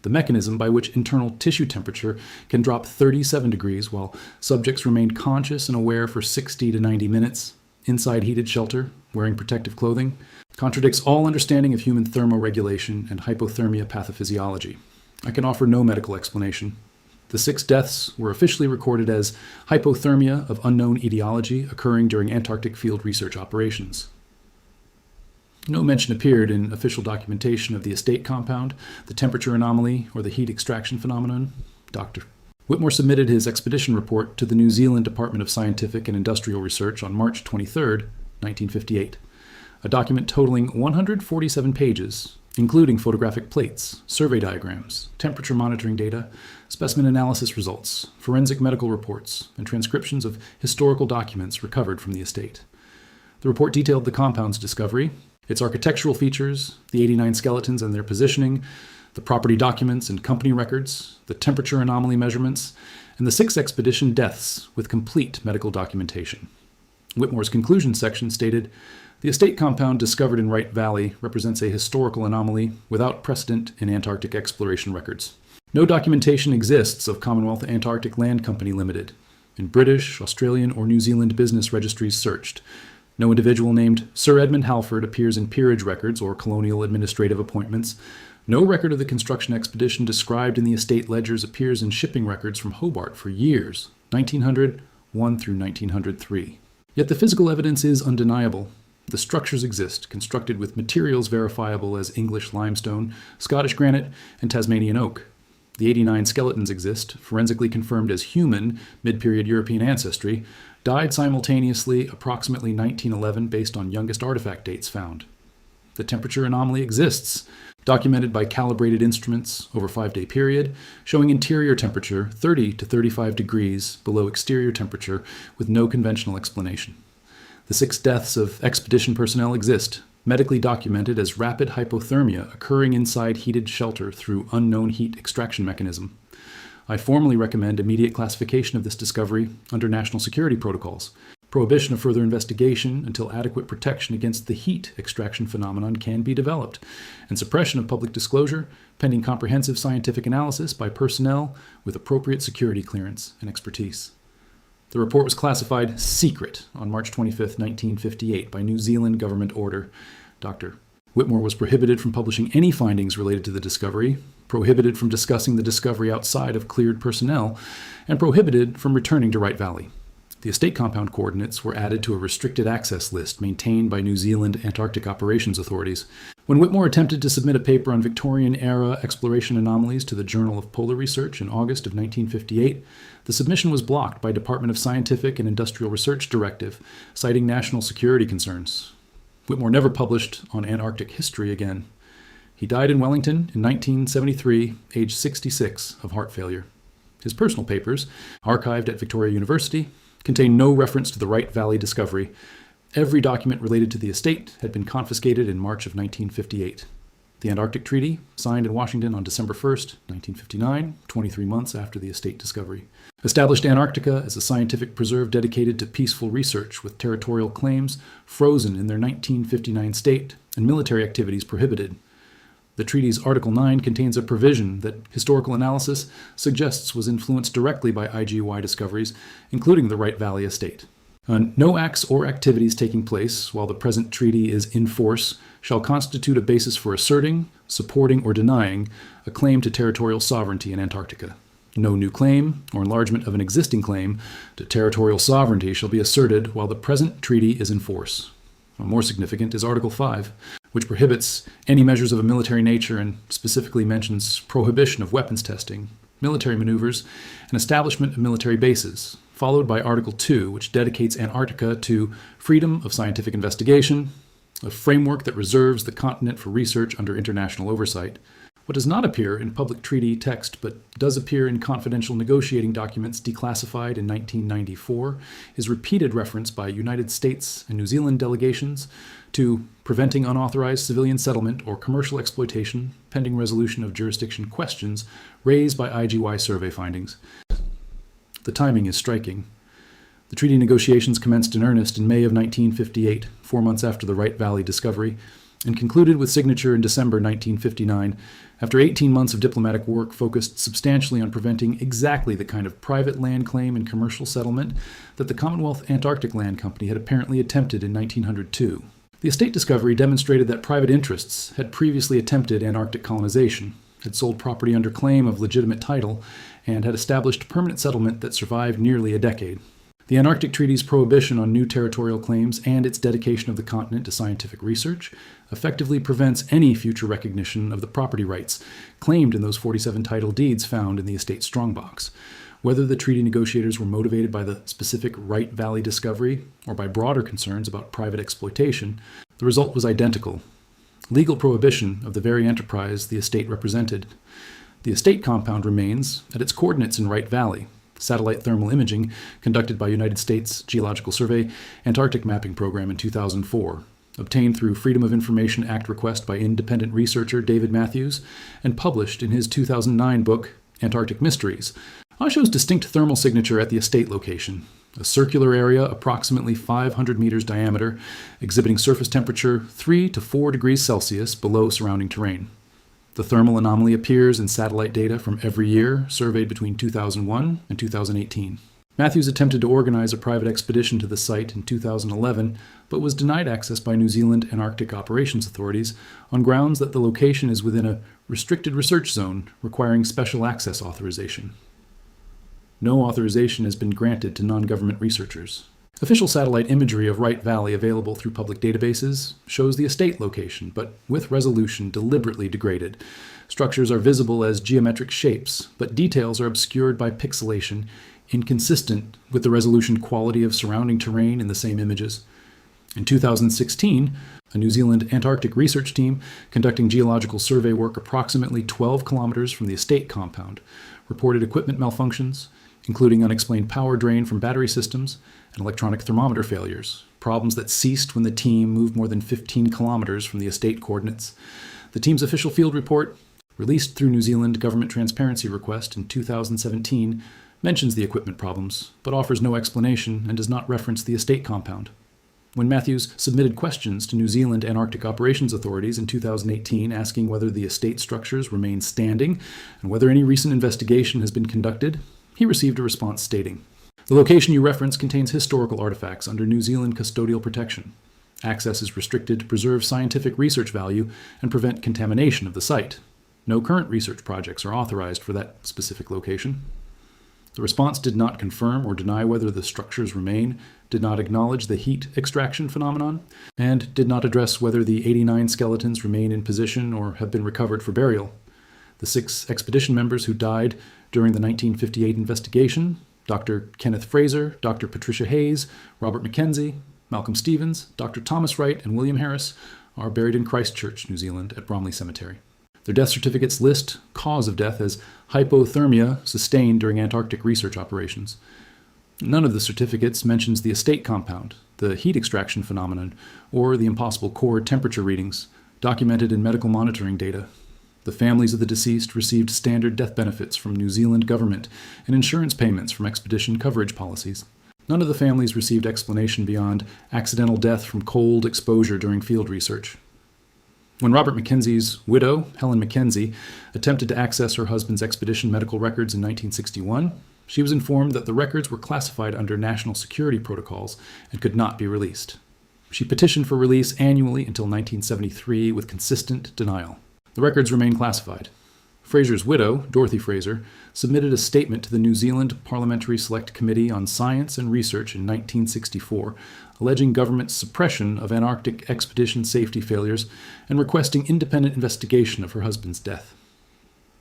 The mechanism by which internal tissue temperature can drop 37 degrees while subjects remained conscious and aware for 60 to 90 minutes inside heated shelter, wearing protective clothing, contradicts all understanding of human thermoregulation and hypothermia pathophysiology. I can offer no medical explanation. The 6 deaths were officially recorded as hypothermia of unknown etiology occurring during Antarctic field research operations. No mention appeared in official documentation of the estate compound, the temperature anomaly, or the heat extraction phenomenon. Dr. Whitmore submitted his expedition report to the New Zealand Department of Scientific and Industrial Research on March 23, 1958, a document totaling 147 pages, including photographic plates, survey diagrams, temperature monitoring data, specimen analysis results, forensic medical reports, and transcriptions of historical documents recovered from the estate. The report detailed the compound's discovery, its architectural features, the 89 skeletons and their positioning, the property documents and company records, the temperature anomaly measurements, and the 6 expedition deaths with complete medical documentation. Whitmore's conclusion section stated, "The estate compound discovered in Wright Valley represents a historical anomaly without precedent in Antarctic exploration records. No documentation exists of Commonwealth Antarctic Land Company Limited. In British, Australian, or New Zealand business registries searched, no individual named Sir Edmund Halford appears in peerage records or colonial administrative appointments. No record of the construction expedition described in the estate ledgers appears in shipping records from Hobart for years, 1901 through 1903. Yet the physical evidence is undeniable. The structures exist, constructed with materials verifiable as English limestone, Scottish granite, and Tasmanian oak. The 89 skeletons exist, forensically confirmed as human, mid-period European ancestry, died simultaneously approximately 1911 based on youngest artifact dates found. The temperature anomaly exists, documented by calibrated instruments over a 5-day period, showing interior temperature 30 to 35 degrees below exterior temperature with no conventional explanation. The 6 deaths of expedition personnel exist, medically documented as rapid hypothermia occurring inside heated shelter through unknown heat extraction mechanism. I formally recommend immediate classification of this discovery under national security protocols, prohibition of further investigation until adequate protection against the heat extraction phenomenon can be developed, and suppression of public disclosure pending comprehensive scientific analysis by personnel with appropriate security clearance and expertise." The report was classified secret on March 25, 1958 by New Zealand government order. Dr. Whitmore was prohibited from publishing any findings related to the discovery, prohibited from discussing the discovery outside of cleared personnel, and prohibited from returning to Wright Valley. The estate compound coordinates were added to a restricted access list maintained by New Zealand Antarctic operations authorities. When Whitmore attempted to submit a paper on Victorian-era exploration anomalies to the Journal of Polar Research in August of 1958, the submission was blocked by Department of Scientific and Industrial Research Directive, citing national security concerns. Whitmore never published on Antarctic history again. He died in Wellington in 1973, age 66, of heart failure. His personal papers, archived at Victoria University, contain no reference to the Wright Valley discovery. Every document related to the estate had been confiscated in March of 1958. The Antarctic Treaty, signed in Washington on December 1, 1959, 23 months after the estate discovery, established Antarctica as a scientific preserve dedicated to peaceful research with territorial claims frozen in their 1959 state and military activities prohibited. The treaty's Article 9 contains a provision that historical analysis suggests was influenced directly by IGY discoveries, including the Wright Valley estate. No acts or activities taking place while the present treaty is in force shall constitute a basis for asserting, supporting, or denying a claim to territorial sovereignty in Antarctica. No new claim or enlargement of an existing claim to territorial sovereignty shall be asserted while the present treaty is in force. More significant is Article 5, which prohibits any measures of a military nature and specifically mentions prohibition of weapons testing, military maneuvers, and establishment of military bases, followed by Article 2, which dedicates Antarctica to freedom of scientific investigation, a framework that reserves the continent for research under international oversight. What does not appear in public treaty text but does appear in confidential negotiating documents declassified in 1994 is repeated reference by United States and New Zealand delegations to preventing unauthorized civilian settlement or commercial exploitation pending resolution of jurisdiction questions raised by IGY survey findings. The timing is striking. The treaty negotiations commenced in earnest in May of 1958, 4 months after the Wright Valley discovery, and concluded with signature in December 1959, after 18 months of diplomatic work focused substantially on preventing exactly the kind of private land claim and commercial settlement that the Commonwealth Antarctic Land Company had apparently attempted in 1902. The estate discovery demonstrated that private interests had previously attempted Antarctic colonization, had sold property under claim of legitimate title, and had established permanent settlement that survived nearly a decade. The Antarctic Treaty's prohibition on new territorial claims and its dedication of the continent to scientific research effectively prevents any future recognition of the property rights claimed in those 47 title deeds found in the estate strongbox. Whether the treaty negotiators were motivated by the specific Wright Valley discovery or by broader concerns about private exploitation, the result was identical: legal prohibition of the very enterprise the estate represented. The estate compound remains at its coordinates in Wright Valley. Satellite thermal imaging conducted by United States Geological Survey Antarctic Mapping Program in 2004, obtained through Freedom of Information Act request by independent researcher David Matthews, and published in his 2009 book, Antarctic Mysteries, shows distinct thermal signature at the estate location, a circular area approximately 500 meters diameter, exhibiting surface temperature 3 to 4 degrees Celsius below surrounding terrain. The thermal anomaly appears in satellite data from every year surveyed between 2001 and 2018. Matthews attempted to organize a private expedition to the site in 2011, but was denied access by New Zealand and Arctic operations authorities on grounds that the location is within a restricted research zone requiring special access authorization. No authorization has been granted to non-government researchers. Official satellite imagery of Wright Valley available through public databases shows the estate location, but with resolution deliberately degraded. Structures are visible as geometric shapes, but details are obscured by pixelation, inconsistent with the resolution quality of surrounding terrain in the same images. In 2016, a New Zealand Antarctic research team conducting geological survey work approximately 12 kilometers from the estate compound reported equipment malfunctions, including unexplained power drain from battery systems and electronic thermometer failures, problems that ceased when the team moved more than 15 kilometers from the estate coordinates. The team's official field report, released through New Zealand government transparency request in 2017, mentions the equipment problems, but offers no explanation and does not reference the estate compound. When Matthews submitted questions to New Zealand and Arctic operations authorities in 2018 asking whether the estate structures remain standing and whether any recent investigation has been conducted, he received a response stating, "The location you reference contains historical artifacts under New Zealand custodial protection. Access is restricted to preserve scientific research value and prevent contamination of the site. No current research projects are authorized for that specific location." The response did not confirm or deny whether the structures remain, did not acknowledge the heat extraction phenomenon, and did not address whether the 89 skeletons remain in position or have been recovered for burial. The 6 expedition members who died during the 1958 investigation, Dr. Kenneth Fraser, Dr. Patricia Hayes, Robert Mackenzie, Malcolm Stevens, Dr. Thomas Wright, and William Harris, are buried in Christchurch, New Zealand, at Bromley Cemetery. Their death certificates list cause of death as hypothermia sustained during Antarctic research operations. None of the certificates mentions the estate compound, the heat extraction phenomenon, or the impossible core temperature readings documented in medical monitoring data. The families of the deceased received standard death benefits from New Zealand government and insurance payments from expedition coverage policies. None of the families received explanation beyond accidental death from cold exposure during field research. When Robert Mackenzie's widow, Helen Mackenzie, attempted to access her husband's expedition medical records in 1961, she was informed that the records were classified under national security protocols and could not be released. She petitioned for release annually until 1973 with consistent denial. The records remain classified. Fraser's widow, Dorothy Fraser, submitted a statement to the New Zealand Parliamentary Select Committee on Science and Research in 1964, alleging government suppression of Antarctic expedition safety failures and requesting independent investigation of her husband's death.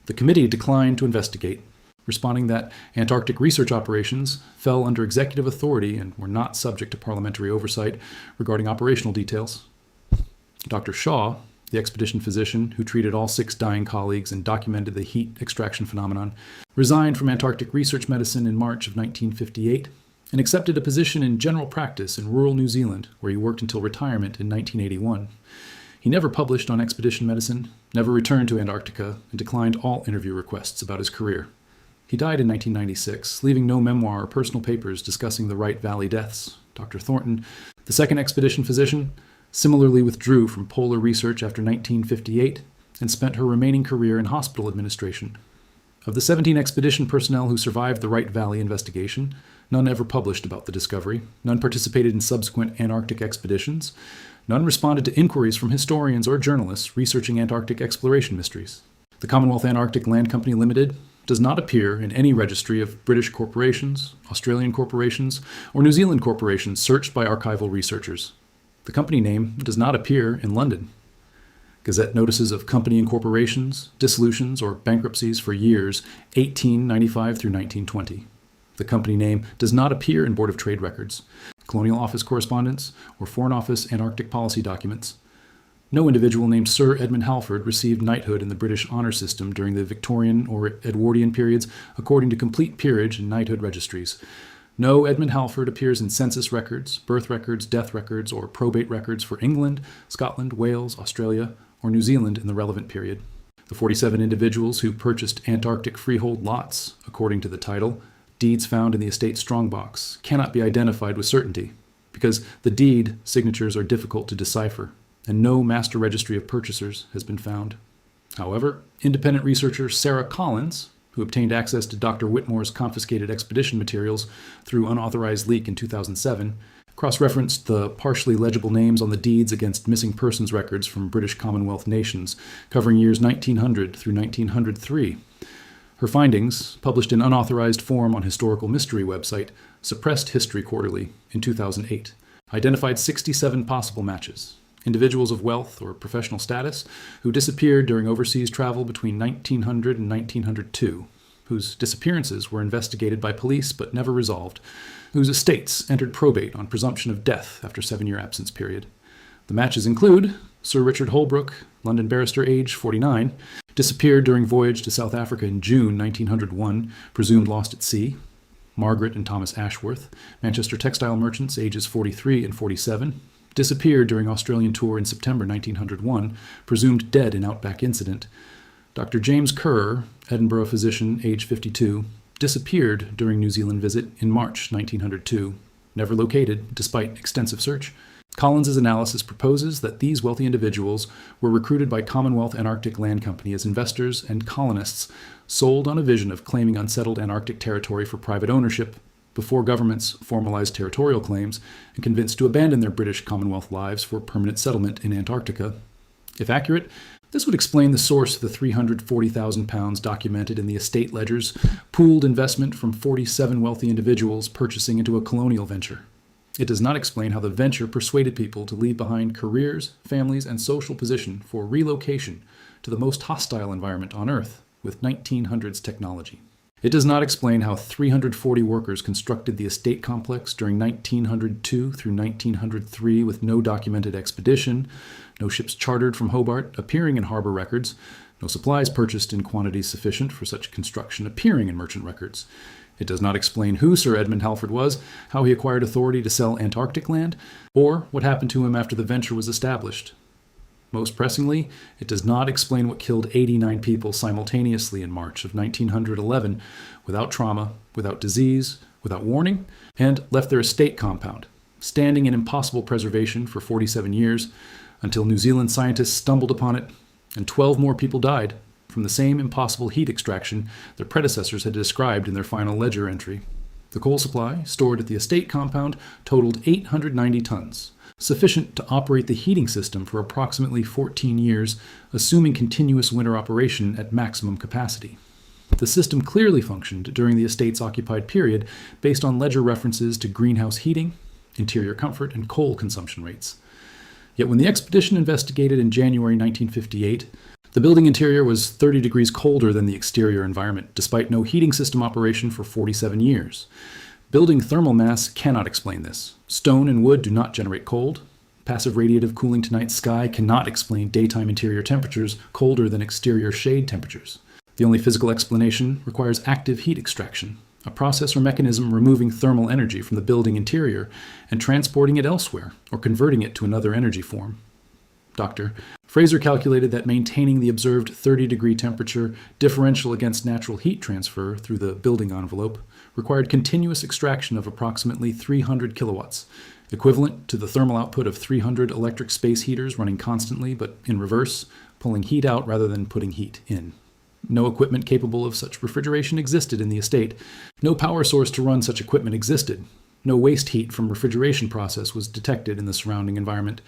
The committee declined to investigate, responding that Antarctic research operations fell under executive authority and were not subject to parliamentary oversight regarding operational details. Dr. Shaw, the expedition physician who treated all 6 dying colleagues and documented the heat extraction phenomenon, resigned from Antarctic research medicine in March of 1958 and accepted a position in general practice in rural New Zealand, where he worked until retirement in 1981. He never published on expedition medicine, never returned to Antarctica, and declined all interview requests about his career. He died in 1996, leaving no memoir or personal papers discussing the Wright Valley deaths. Dr. Thornton, the second expedition physician, similarly withdrew from polar research after 1958 and spent her remaining career in hospital administration. Of the 17 expedition personnel who survived the Wright Valley investigation, none ever published about the discovery, none participated in subsequent Antarctic expeditions, none responded to inquiries from historians or journalists researching Antarctic exploration mysteries. The Commonwealth Antarctic Land Company Limited does not appear in any registry of British corporations, Australian corporations, or New Zealand corporations searched by archival researchers. The company name does not appear in London. Gazette notices of company incorporations, dissolutions, or bankruptcies for years 1895 through 1920. The company name does not appear in Board of Trade records, Colonial Office correspondence, or Foreign Office Antarctic policy documents. No individual named Sir Edmund Halford received knighthood in the British honour system during the Victorian or Edwardian periods according to complete peerage and knighthood registries. No Edmund Halford appears in census records, birth records, death records, or probate records for England, Scotland, Wales, Australia, or New Zealand in the relevant period. The 47 individuals who purchased Antarctic freehold lots, according to the title, Deeds Found in the Estate Strongbox, cannot be identified with certainty, because the deed signatures are difficult to decipher, and no master registry of purchasers has been found. However, independent researcher Sarah Collins, who obtained access to Dr. Whitmore's confiscated expedition materials through unauthorized leak in 2007, cross-referenced the partially legible names on the deeds against missing persons records from British Commonwealth nations, covering years 1900 through 1903. Her findings, published in unauthorized form on historical mystery website Suppressed History Quarterly in 2008, identified 67 possible matches. Individuals of wealth or professional status who disappeared during overseas travel between 1900 and 1902, whose disappearances were investigated by police but never resolved, whose estates entered probate on presumption of death after 7-year absence period. The matches include Sir Richard Holbrook, London barrister, age 49, disappeared during voyage to South Africa in June 1901, presumed lost at sea. Margaret and Thomas Ashworth, Manchester textile merchants, ages 43 and 47, disappeared during Australian tour in September 1901, presumed dead in outback incident. Dr. James Kerr, Edinburgh physician, age 52, disappeared during New Zealand visit in March 1902, never located despite extensive search. Collins's analysis proposes that these wealthy individuals were recruited by Commonwealth Antarctic Land Company as investors and colonists sold on a vision of claiming unsettled Antarctic territory for private ownership before governments formalized territorial claims and convinced to abandon their British Commonwealth lives for permanent settlement in Antarctica. If accurate, this would explain the source of the £340,000 documented in the estate ledgers, pooled investment from 47 wealthy individuals purchasing into a colonial venture. It does not explain how the venture persuaded people to leave behind careers, families, and social position for relocation to the most hostile environment on Earth with 1900s technology. It does not explain how 340 workers constructed the estate complex during 1902 through 1903 with no documented expedition, no ships chartered from Hobart appearing in harbor records, no supplies purchased in quantities sufficient for such construction appearing in merchant records. It does not explain who Sir Edmund Halford was, how he acquired authority to sell Antarctic land, or what happened to him after the venture was established. Most pressingly, it does not explain what killed 89 people simultaneously in March of 1911 without trauma, without disease, without warning, and left their estate compound, standing in impossible preservation for 47 years until New Zealand scientists stumbled upon it, and 12 more people died from the same impossible heat extraction their predecessors had described in their final ledger entry. The coal supply stored at the estate compound totaled 890 tons, sufficient to operate the heating system for approximately 14 years, assuming continuous winter operation at maximum capacity. The system clearly functioned during the estate's occupied period based on ledger references to greenhouse heating, interior comfort, and coal consumption rates. Yet when the expedition investigated in January 1958, the building interior was 30 degrees colder than the exterior environment, despite no heating system operation for 47 years. Building thermal mass cannot explain this. Stone and wood do not generate cold. Passive radiative cooling to night sky cannot explain daytime interior temperatures colder than exterior shade temperatures. The only physical explanation requires active heat extraction, a process or mechanism removing thermal energy from the building interior and transporting it elsewhere or converting it to another energy form. Dr. Fraser calculated that maintaining the observed 30-degree temperature differential against natural heat transfer through the building envelope required continuous extraction of approximately 300 kilowatts, equivalent to the thermal output of 300 electric space heaters running constantly but in reverse, pulling heat out rather than putting heat in. No equipment capable of such refrigeration existed in the estate. No power source to run such equipment existed. No waste heat from refrigeration process was detected in the surrounding environment.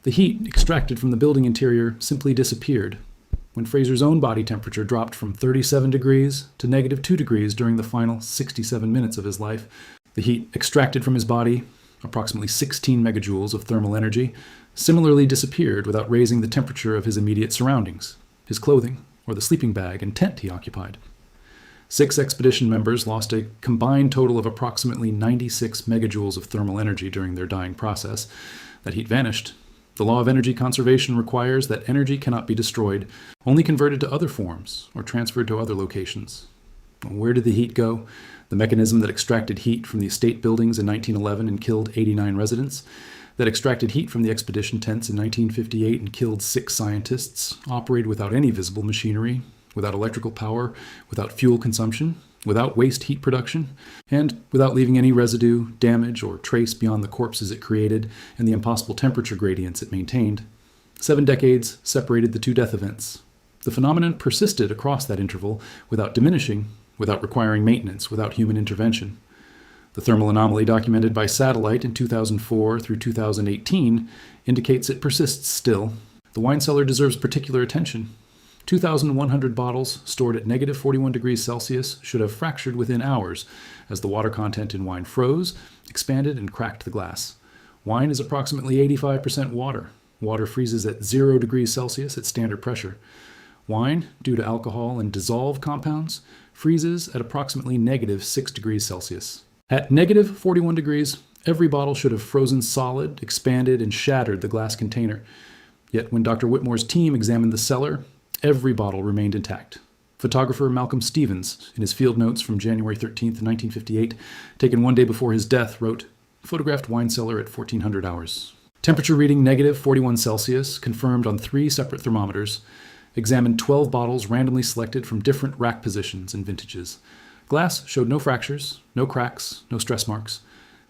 The heat extracted from the building interior simply disappeared. When Fraser's own body temperature dropped from 37 degrees to -2 degrees during the final 67 minutes of his life, the heat extracted from his body, approximately 16 megajoules of thermal energy, similarly disappeared without raising the temperature of his immediate surroundings, his clothing, or the sleeping bag and tent he occupied. 6 expedition members lost a combined total of approximately 96 megajoules of thermal energy during their dying process. That heat vanished. The law of energy conservation requires that energy cannot be destroyed, only converted to other forms or transferred to other locations. Where did the heat go? The mechanism that extracted heat from the estate buildings in 1911 and killed 89 residents, that extracted heat from the expedition tents in 1958 and killed 6 scientists, operated without any visible machinery, without electrical power, without fuel consumption, without waste heat production, and without leaving any residue, damage, or trace beyond the corpses it created and the impossible temperature gradients it maintained. 7 decades separated the 2 death events. The phenomenon persisted across that interval without diminishing, without requiring maintenance, without human intervention. The thermal anomaly documented by satellite in 2004 through 2018 indicates it persists still. The wine cellar deserves particular attention. 2,100 bottles stored at -41 degrees Celsius should have fractured within hours as the water content in wine froze, expanded, and cracked the glass. Wine is approximately 85% water. Water freezes at 0 degrees Celsius at standard pressure. Wine, due to alcohol and dissolved compounds, freezes at approximately -6 degrees Celsius. At -41 degrees, every bottle should have frozen solid, expanded, and shattered the glass container. Yet when Dr. Whitmore's team examined the cellar, every bottle remained intact. Photographer Malcolm Stevens, in his field notes from January 13, 1958, taken one day before his death, wrote, "Photographed wine cellar at 1400 hours. Temperature reading -41 Celsius, confirmed on 3 separate thermometers. Examined 12 bottles randomly selected from different rack positions and vintages. Glass showed no fractures, no cracks, no stress marks.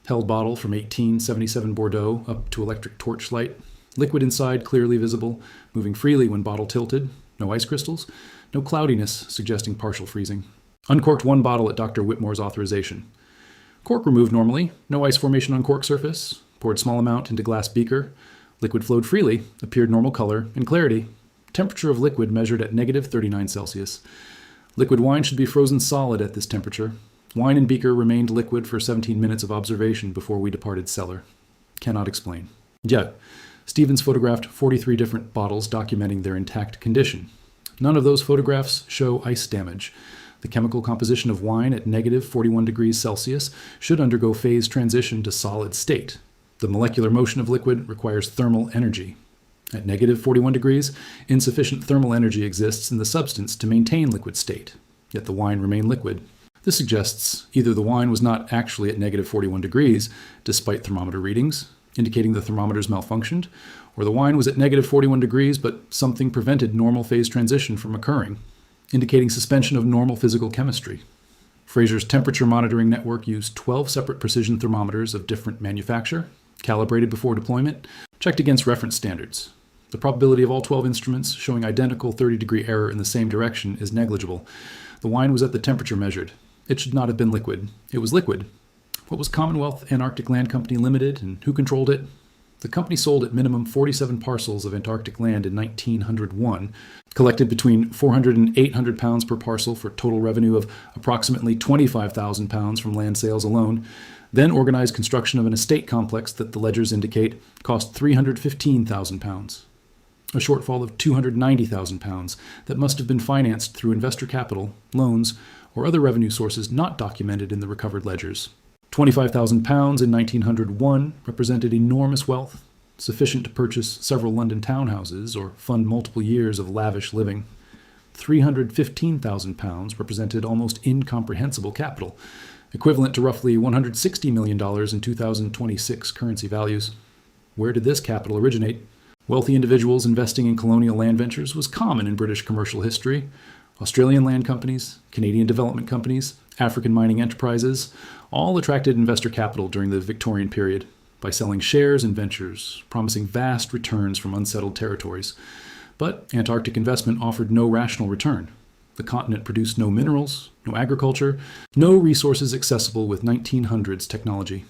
Held bottle from 1877 Bordeaux up to electric torchlight. Liquid inside clearly visible, moving freely when bottle tilted. No ice crystals, no cloudiness suggesting partial freezing. Uncorked 1 bottle at Dr. Whitmore's authorization. Cork removed normally, no ice formation on cork surface. Poured small amount into glass beaker. Liquid flowed freely, appeared normal color and clarity. Temperature of liquid measured at -39 Celsius. Liquid wine should be frozen solid at this temperature. Wine in beaker remained liquid for 17 minutes of observation before we departed cellar. Cannot explain." Yet, Stevens photographed 43 different bottles documenting their intact condition. None of those photographs show ice damage. The chemical composition of wine at -41 degrees Celsius should undergo phase transition to solid state. The molecular motion of liquid requires thermal energy. At -41 degrees, insufficient thermal energy exists in the substance to maintain liquid state, yet the wine remained liquid. This suggests either the wine was not actually at -41 degrees, despite thermometer readings, indicating the thermometers malfunctioned, or the wine was at -41 degrees, but something prevented normal phase transition from occurring, indicating suspension of normal physical chemistry. Fraser's temperature monitoring network used 12 separate precision thermometers of different manufacture, calibrated before deployment, checked against reference standards. The probability of all 12 instruments showing identical 30-degree error in the same direction is negligible. The wine was at the temperature measured. It should not have been liquid. It was liquid. What was Commonwealth Antarctic Land Company Limited, and who controlled it? The company sold at minimum 47 parcels of Antarctic land in 1901, collected between 400 and 800 pounds per parcel for total revenue of approximately 25,000 pounds from land sales alone, then organized construction of an estate complex that the ledgers indicate cost 315,000 pounds. A shortfall of 290,000 pounds that must have been financed through investor capital, loans, or other revenue sources not documented in the recovered ledgers. 25,000 pounds in 1901 represented enormous wealth, sufficient to purchase several London townhouses or fund multiple years of lavish living. 315,000 pounds represented almost incomprehensible capital, equivalent to roughly $160 million in 2026 currency values. Where did this capital originate? Wealthy individuals investing in colonial land ventures was common in British commercial history. Australian land companies, Canadian development companies, African mining enterprises all attracted investor capital during the Victorian period by selling shares in ventures, promising vast returns from unsettled territories. But Antarctic investment offered no rational return. The continent produced no minerals, no agriculture, no resources accessible with 1900s technology.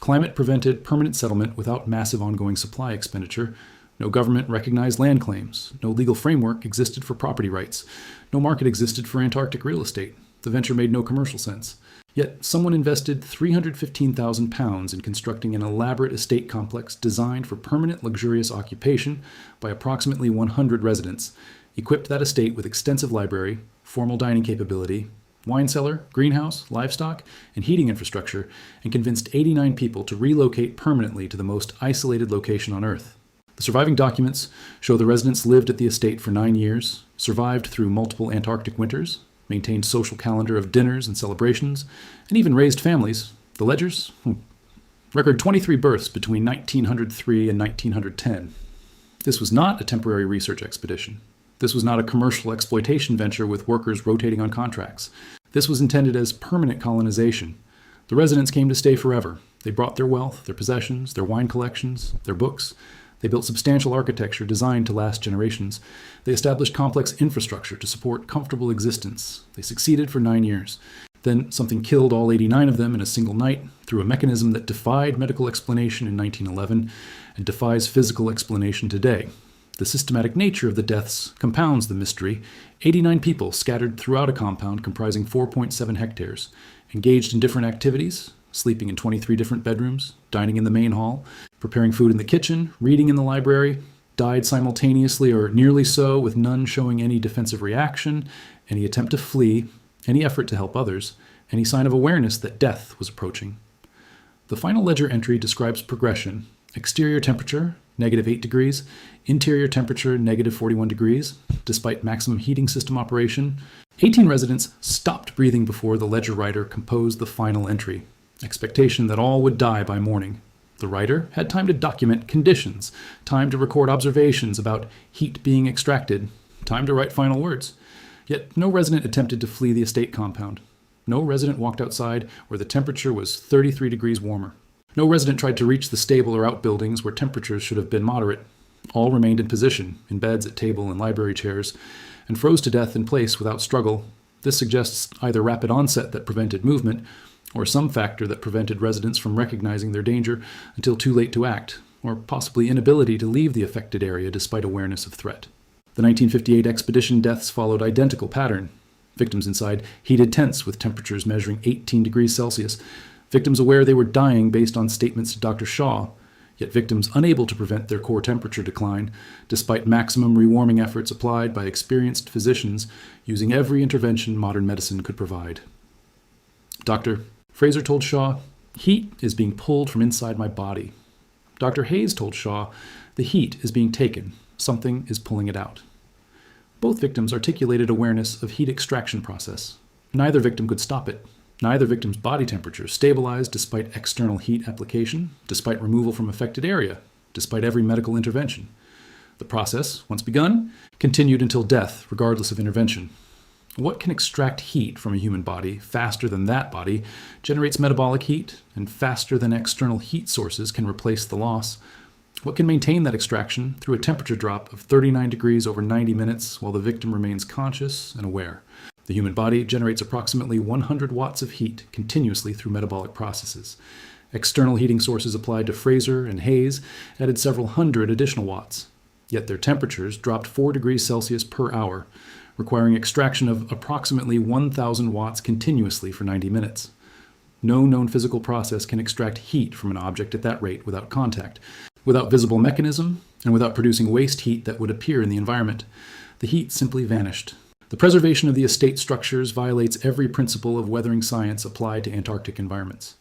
Climate prevented permanent settlement without massive ongoing supply expenditure. No government recognized land claims. No legal framework existed for property rights. No market existed for Antarctic real estate. The venture made no commercial sense. Yet someone invested £315,000 in constructing an elaborate estate complex designed for permanent luxurious occupation by approximately 100 residents, equipped that estate with extensive library, formal dining capability, wine cellar, greenhouse, livestock, and heating infrastructure, and convinced 89 people to relocate permanently to the most isolated location on Earth. The surviving documents show the residents lived at the estate for 9 years, survived through multiple Antarctic winters, maintained social calendar of dinners and celebrations, and even raised families. The ledgers? Record 23 births between 1903 and 1910. This was not a temporary research expedition. This was not a commercial exploitation venture with workers rotating on contracts. This was intended as permanent colonization. The residents came to stay forever. They brought their wealth, their possessions, their wine collections, their books. They built substantial architecture designed to last generations. They established complex infrastructure to support comfortable existence. They succeeded for 9 years. Then something killed all 89 of them in a single night through a mechanism that defied medical explanation in 1911 and defies physical explanation today. The systematic nature of the deaths compounds the mystery. 89 people scattered throughout a compound comprising 4.7 hectares, engaged in different activities, sleeping in 23 different bedrooms, dining in the main hall, preparing food in the kitchen, reading in the library, died simultaneously or nearly so, with none showing any defensive reaction, any attempt to flee, any effort to help others, any sign of awareness that death was approaching. The final ledger entry describes progression. Exterior temperature, -8 degrees. Interior temperature, -41 degrees. Despite maximum heating system operation, 18 residents stopped breathing before the ledger writer composed the final entry. Expectation that all would die by morning. The writer had time to document conditions, time to record observations about heat being extracted, time to write final words. Yet no resident attempted to flee the estate compound. No resident walked outside where the temperature was 33 degrees warmer. No resident tried to reach the stable or outbuildings where temperatures should have been moderate. All remained in position, in beds, at table, and library chairs, and froze to death in place without struggle. This suggests either rapid onset that prevented movement, or some factor that prevented residents from recognizing their danger until too late to act, or possibly inability to leave the affected area despite awareness of threat. The 1958 expedition deaths followed identical pattern. Victims inside heated tents with temperatures measuring 18 degrees Celsius. Victims aware they were dying based on statements to Dr. Shaw, yet victims unable to prevent their core temperature decline, despite maximum rewarming efforts applied by experienced physicians using every intervention modern medicine could provide. Dr. Fraser told Shaw, "Heat is being pulled from inside my body." Dr. Hayes told Shaw, "The heat is being taken. Something is pulling it out." Both victims articulated awareness of heat extraction process. Neither victim could stop it. Neither victim's body temperature stabilized despite external heat application, despite removal from affected area, despite every medical intervention. The process, once begun, continued until death, regardless of intervention. What can extract heat from a human body faster than that body generates metabolic heat, and faster than external heat sources can replace the loss? What can maintain that extraction through a temperature drop of 39 degrees over 90 minutes while the victim remains conscious and aware? The human body generates approximately 100 watts of heat continuously through metabolic processes. External heating sources applied to Fraser and Hayes added several hundred additional watts. Yet their temperatures dropped 4 degrees Celsius per hour, requiring extraction of approximately 1,000 watts continuously for 90 minutes. No known physical process can extract heat from an object at that rate without contact, without visible mechanism, and without producing waste heat that would appear in the environment. The heat simply vanished. The preservation of the estate structures violates every principle of weathering science applied to Antarctic environments.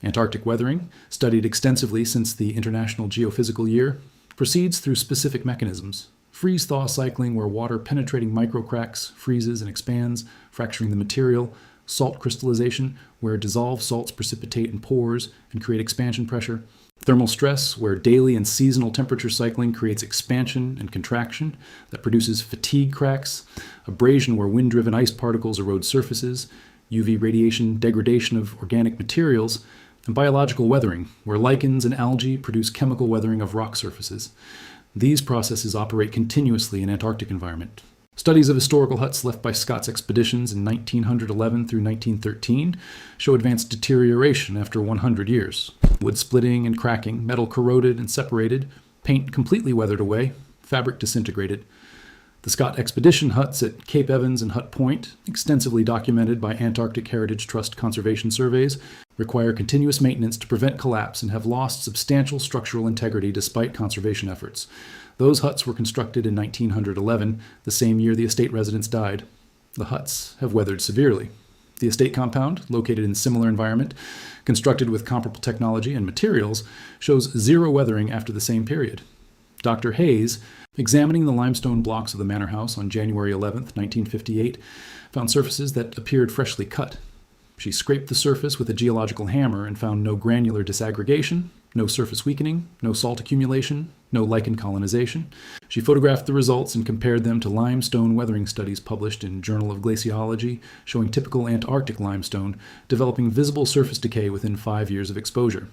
Antarctic weathering, studied extensively since the International Geophysical Year, proceeds through specific mechanisms. Freeze-thaw cycling, where water-penetrating microcracks freezes and expands, fracturing the material. Salt crystallization, where dissolved salts precipitate in pores and create expansion pressure. Thermal stress, where daily and seasonal temperature cycling creates expansion and contraction that produces fatigue cracks. Abrasion, where wind-driven ice particles erode surfaces. UV radiation, degradation of organic materials. And biological weathering, where lichens and algae produce chemical weathering of rock surfaces. These processes operate continuously in Antarctic environment. Studies of historical huts left by Scott's expeditions in 1911 through 1913 show advanced deterioration after 100 years. Wood splitting and cracking, metal corroded and separated, paint completely weathered away, fabric disintegrated. The Scott expedition huts at Cape Evans and Hut Point, extensively documented by Antarctic Heritage Trust conservation surveys, require continuous maintenance to prevent collapse and have lost substantial structural integrity despite conservation efforts. Those huts were constructed in 1911, the same year the estate residents died. The huts have weathered severely. The estate compound, located in a similar environment, constructed with comparable technology and materials, shows zero weathering after the same period. Dr. Hayes, examining the limestone blocks of the manor house on January 11, 1958, found surfaces that appeared freshly cut. She scraped the surface with a geological hammer and found no granular disaggregation, no surface weakening, no salt accumulation, no lichen colonization. She photographed the results and compared them to limestone weathering studies published in Journal of Glaciology showing typical Antarctic limestone developing visible surface decay within 5 years of exposure.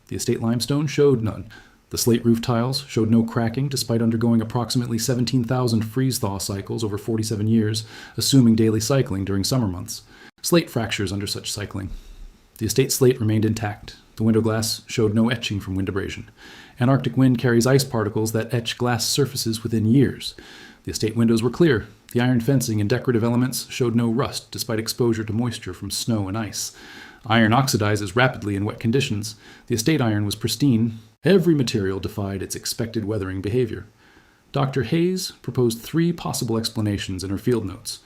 The estate limestone showed none. The slate roof tiles showed no cracking despite undergoing approximately 17,000 freeze-thaw cycles over 47 years, assuming daily cycling during summer months. Slate fractures under such cycling. The estate slate remained intact. The window glass showed no etching from wind abrasion. Antarctic wind carries ice particles that etch glass surfaces within years. The estate windows were clear. The iron fencing and decorative elements showed no rust despite exposure to moisture from snow and ice. Iron oxidizes rapidly in wet conditions. The estate iron was pristine. Every material defied its expected weathering behavior. Dr. Hayes proposed 3 possible explanations in her field notes.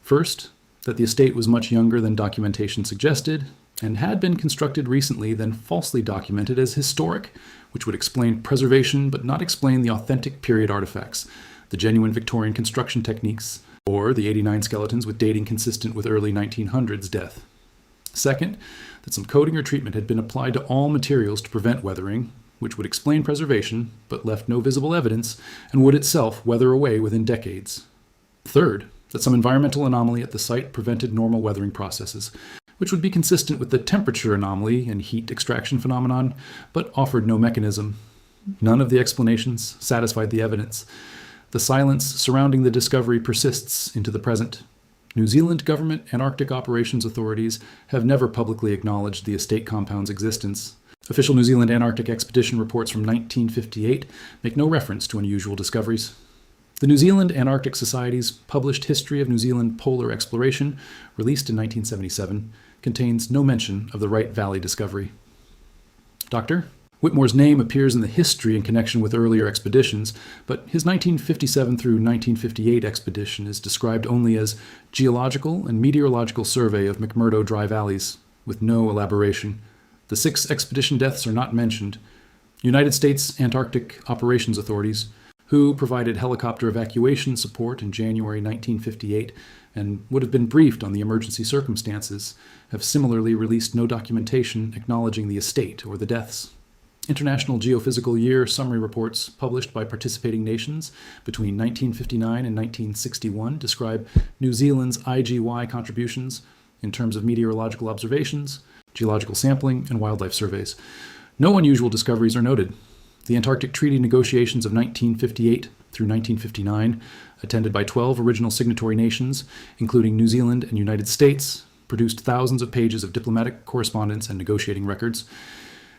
First, that the estate was much younger than documentation suggested, and had been constructed recently then falsely documented as historic, which would explain preservation but not explain the authentic period artifacts, the genuine Victorian construction techniques, or the 89 skeletons with dating consistent with early 1900s death. Second, that some coating or treatment had been applied to all materials to prevent weathering, which would explain preservation but left no visible evidence and would itself weather away within decades. Third, that some environmental anomaly at the site prevented normal weathering processes, which would be consistent with the temperature anomaly and heat extraction phenomenon, but offered no mechanism. None of the explanations satisfied the evidence. The silence surrounding the discovery persists into the present. New Zealand government and Arctic operations authorities have never publicly acknowledged the estate compound's existence. Official New Zealand Antarctic expedition reports from 1958 make no reference to unusual discoveries. The New Zealand Antarctic Society's published History of New Zealand Polar Exploration, released in 1977, contains no mention of the Wright Valley discovery. Dr. Whitmore's name appears in the history in connection with earlier expeditions, but his 1957 through 1958 expedition is described only as Geological and Meteorological Survey of McMurdo Dry Valleys, with no elaboration. The 6 expedition deaths are not mentioned. United States Antarctic Operations Authorities, who provided helicopter evacuation support in January 1958 and would have been briefed on the emergency circumstances, have similarly released no documentation acknowledging the estate or the deaths. International Geophysical Year summary reports published by participating nations between 1959 and 1961 describe New Zealand's IGY contributions in terms of meteorological observations, geological sampling, and wildlife surveys. No unusual discoveries are noted. The Antarctic Treaty negotiations of 1958 through 1959, attended by 12 original signatory nations, including New Zealand and United States, produced thousands of pages of diplomatic correspondence and negotiating records.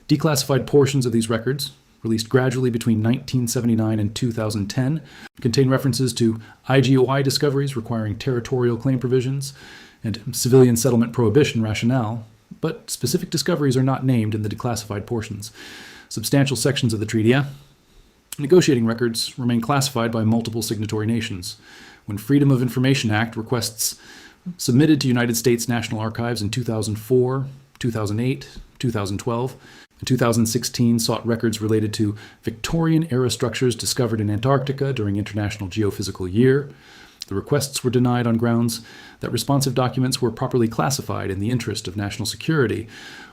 Declassified portions of these records, released gradually between 1979 and 2010, contain references to IGOI discoveries requiring territorial claim provisions and civilian settlement prohibition rationale, but specific discoveries are not named in the declassified portions. Substantial sections of the treaty, negotiating records remain classified by multiple signatory nations. When Freedom of Information Act requests submitted to United States National Archives in 2004, 2008, 2012, and 2016 sought records related to Victorian-era structures discovered in Antarctica during International Geophysical Year, the requests were denied on grounds that responsive documents were properly classified in the interest of national security,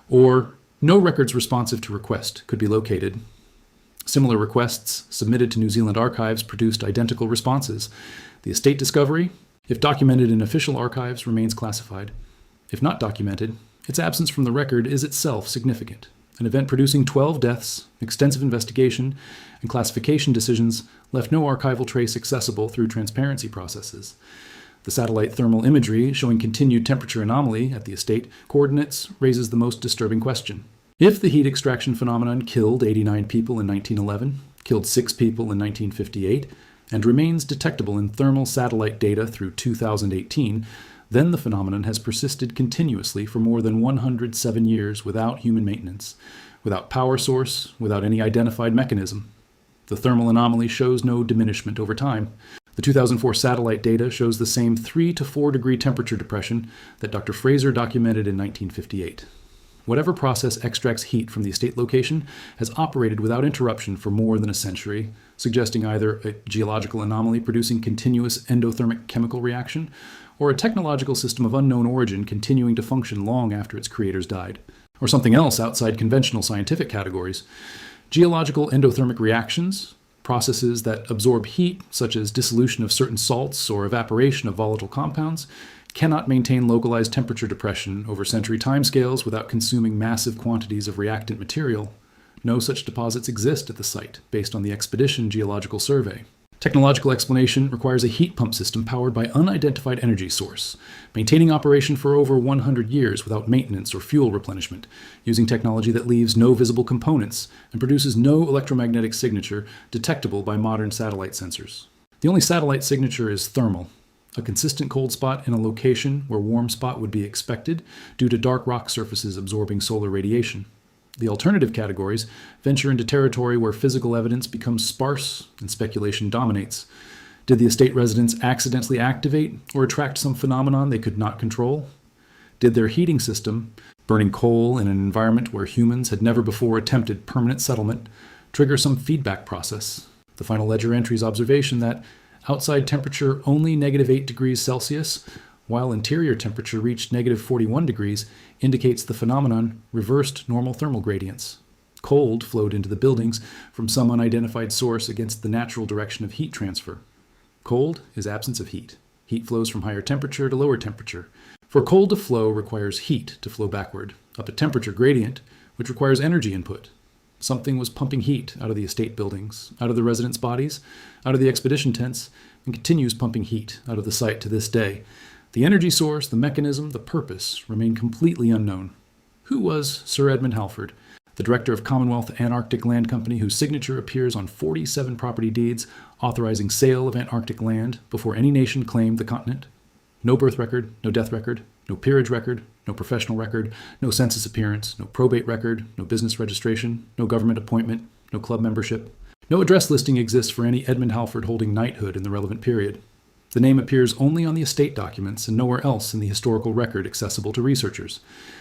or No records responsive to request could be located. Similar requests submitted to New Zealand archives produced identical responses. The estate discovery, if documented in official archives, remains classified. If not documented, its absence from the record is itself significant. An event producing 12 deaths, extensive investigation, and classification decisions left no archival trace accessible through transparency processes. The satellite thermal imagery showing continued temperature anomaly at the estate coordinates raises the most disturbing question. If the heat extraction phenomenon killed 89 people in 1911, killed 6 people in 1958, and remains detectable in thermal satellite data through 2018, then the phenomenon has persisted continuously for more than 107 years without human maintenance, without power source, without any identified mechanism. The thermal anomaly shows no diminishment over time. The 2004 satellite data shows the same 3 to 4 degree temperature depression that Dr. Fraser documented in 1958. Whatever process extracts heat from the estate location has operated without interruption for more than a century, suggesting either a geological anomaly producing continuous endothermic chemical reaction, or a technological system of unknown origin continuing to function long after its creators died, or something else outside conventional scientific categories. Geological endothermic reactions, processes that absorb heat, such as dissolution of certain salts or evaporation of volatile compounds, cannot maintain localized temperature depression over century timescales without consuming massive quantities of reactant material. No such deposits exist at the site, based on the Expedition Geological Survey. Technological explanation requires a heat pump system powered by unidentified energy source, maintaining operation for over 100 years without maintenance or fuel replenishment, using technology that leaves no visible components and produces no electromagnetic signature detectable by modern satellite sensors. The only satellite signature is thermal, a consistent cold spot in a location where warm spot would be expected due to dark rock surfaces absorbing solar radiation. The alternative categories venture into territory where physical evidence becomes sparse and speculation dominates. Did the estate residents accidentally activate or attract some phenomenon they could not control? Did their heating system, burning coal in an environment where humans had never before attempted permanent settlement, trigger some feedback process? The final ledger entry's observation that outside temperature only -8 degrees Celsius, while interior temperature reached -41 degrees, indicates the phenomenon reversed normal thermal gradients. Cold flowed into the buildings from some unidentified source against the natural direction of heat transfer. Cold is absence of heat. Heat flows from higher temperature to lower temperature. For cold to flow requires heat to flow backward, up a temperature gradient, which requires energy input. Something was pumping heat out of the estate buildings, out of the residents' bodies, out of the expedition tents, and continues pumping heat out of the site to this day. The energy source, the mechanism, the purpose remain completely unknown. Who was Sir Edmund Halford, the director of Commonwealth Antarctic Land Company whose signature appears on 47 property deeds authorizing sale of Antarctic land before any nation claimed the continent? No birth record, no death record, no peerage record, no professional record, no census appearance, no probate record, no business registration, no government appointment, no club membership. No address listing exists for any Edmund Halford holding knighthood in the relevant period. The name appears only on the estate documents and nowhere else in the historical record accessible to researchers.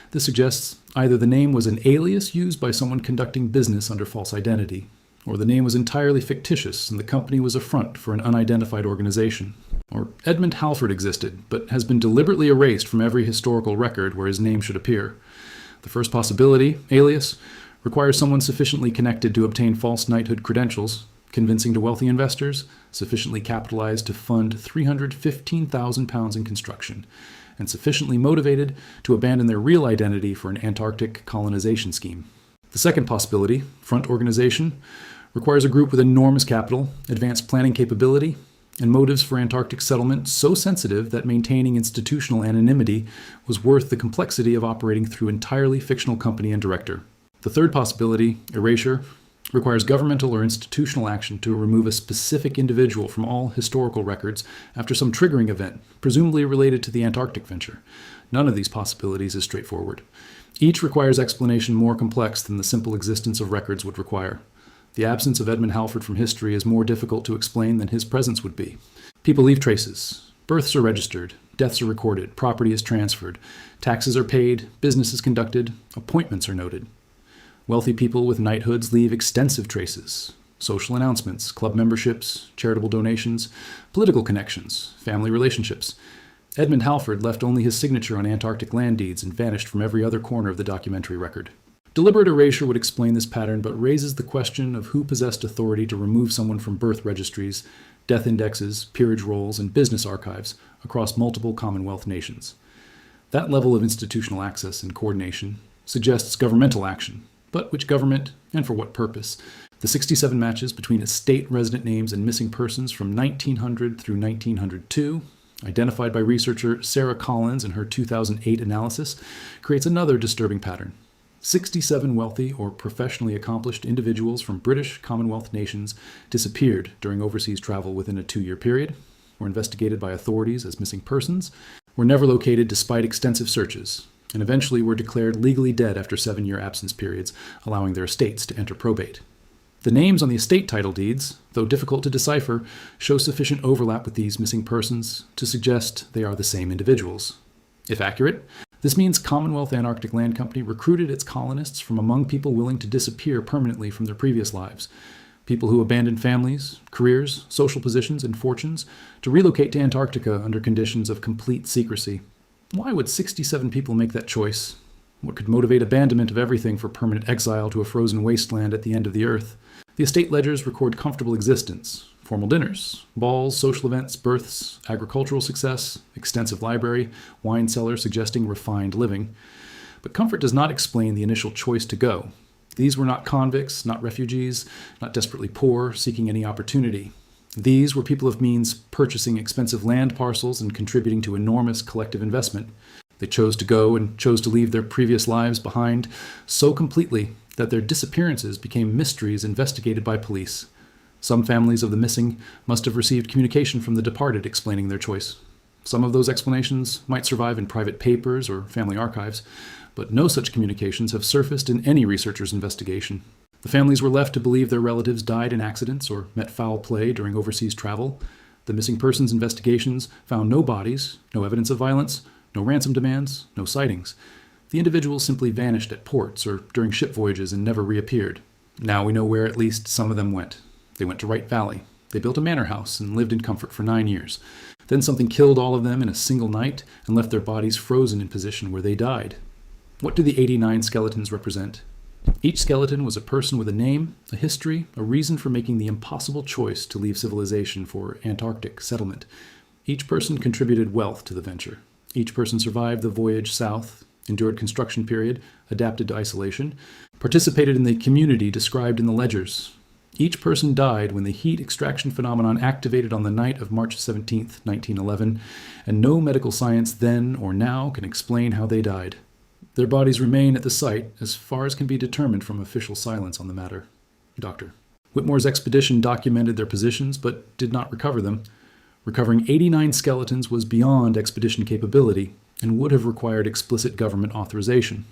This suggests either the name was an alias used by someone conducting business under false identity, or the name was entirely fictitious and the company was a front for an unidentified organization. Or Edmund Halford existed, but has been deliberately erased from every historical record where his name should appear. The first possibility, alias, requires someone sufficiently connected to obtain false knighthood credentials, convincing to wealthy investors, sufficiently capitalized to fund £315,000 in construction, and sufficiently motivated to abandon their real identity for an Antarctic colonization scheme. The second possibility, front organization, requires a group with enormous capital, advanced planning capability, and motives for Antarctic settlement so sensitive that maintaining institutional anonymity was worth the complexity of operating through entirely fictional company and director. The third possibility, erasure, requires governmental or institutional action to remove a specific individual from all historical records after some triggering event, presumably related to the Antarctic venture. None of these possibilities is straightforward. Each requires explanation more complex than the simple existence of records would require. The absence of Edmund Halford from history is more difficult to explain than his presence would be. People leave traces. Births are registered. Deaths are recorded. Property is transferred. Taxes are paid. Business is conducted. Appointments are noted. Wealthy people with knighthoods leave extensive traces. Social announcements, club memberships, charitable donations, political connections, family relationships. Edmund Halford left only his signature on Antarctic land deeds and vanished from every other corner of the documentary record. Deliberate erasure would explain this pattern, but raises the question of who possessed authority to remove someone from birth registries, death indexes, peerage rolls, and business archives across multiple Commonwealth nations. That level of institutional access and coordination suggests governmental action, but which government and for what purpose? The 67 matches between estate resident names and missing persons from 1900 through 1902, identified by researcher Sarah Collins in her 2008 analysis, creates another disturbing pattern. 67 wealthy or professionally accomplished individuals from British Commonwealth nations disappeared during overseas travel within a 2-year period, were investigated by authorities as missing persons, were never located despite extensive searches, and eventually were declared legally dead after 7-year absence periods, allowing their estates to enter probate. The names on the estate title deeds, though difficult to decipher, show sufficient overlap with these missing persons to suggest they are the same individuals. If accurate, this means Commonwealth Antarctic Land Company recruited its colonists from among people willing to disappear permanently from their previous lives, people who abandoned families, careers, social positions, and fortunes to relocate to Antarctica under conditions of complete secrecy. Why would 67 people make that choice? What could motivate abandonment of everything for permanent exile to a frozen wasteland at the end of the earth? The estate ledgers record comfortable existence, formal dinners, balls, social events, births, agricultural success, extensive library, wine cellar suggesting refined living. But comfort does not explain the initial choice to go. These were not convicts, not refugees, not desperately poor, seeking any opportunity. These were people of means purchasing expensive land parcels and contributing to enormous collective investment. They chose to go and chose to leave their previous lives behind so completely that their disappearances became mysteries investigated by police. Some families of the missing must have received communication from the departed explaining their choice. Some of those explanations might survive in private papers or family archives, but no such communications have surfaced in any researcher's investigation. The families were left to believe their relatives died in accidents or met foul play during overseas travel. The missing persons investigations found no bodies, no evidence of violence, no ransom demands, no sightings. The individuals simply vanished at ports or during ship voyages and never reappeared. Now we know where at least some of them went. They went to Wright Valley. They built a manor house and lived in comfort for 9 years. Then something killed all of them in a single night and left their bodies frozen in position where they died. What do the 89 skeletons represent? Each skeleton was a person with a name, a history, a reason for making the impossible choice to leave civilization for Antarctic settlement. Each person contributed wealth to the venture. Each person survived the voyage south, endured construction period, adapted to isolation, participated in the community described in the ledgers. Each person died when the heat extraction phenomenon activated on the night of March 17, 1911, and no medical science then or now can explain how they died. Their bodies remain at the site as far as can be determined from official silence on the matter. Dr. Whitmore's expedition documented their positions but did not recover them. Recovering 89 skeletons was beyond expedition capability and would have required explicit government authorization.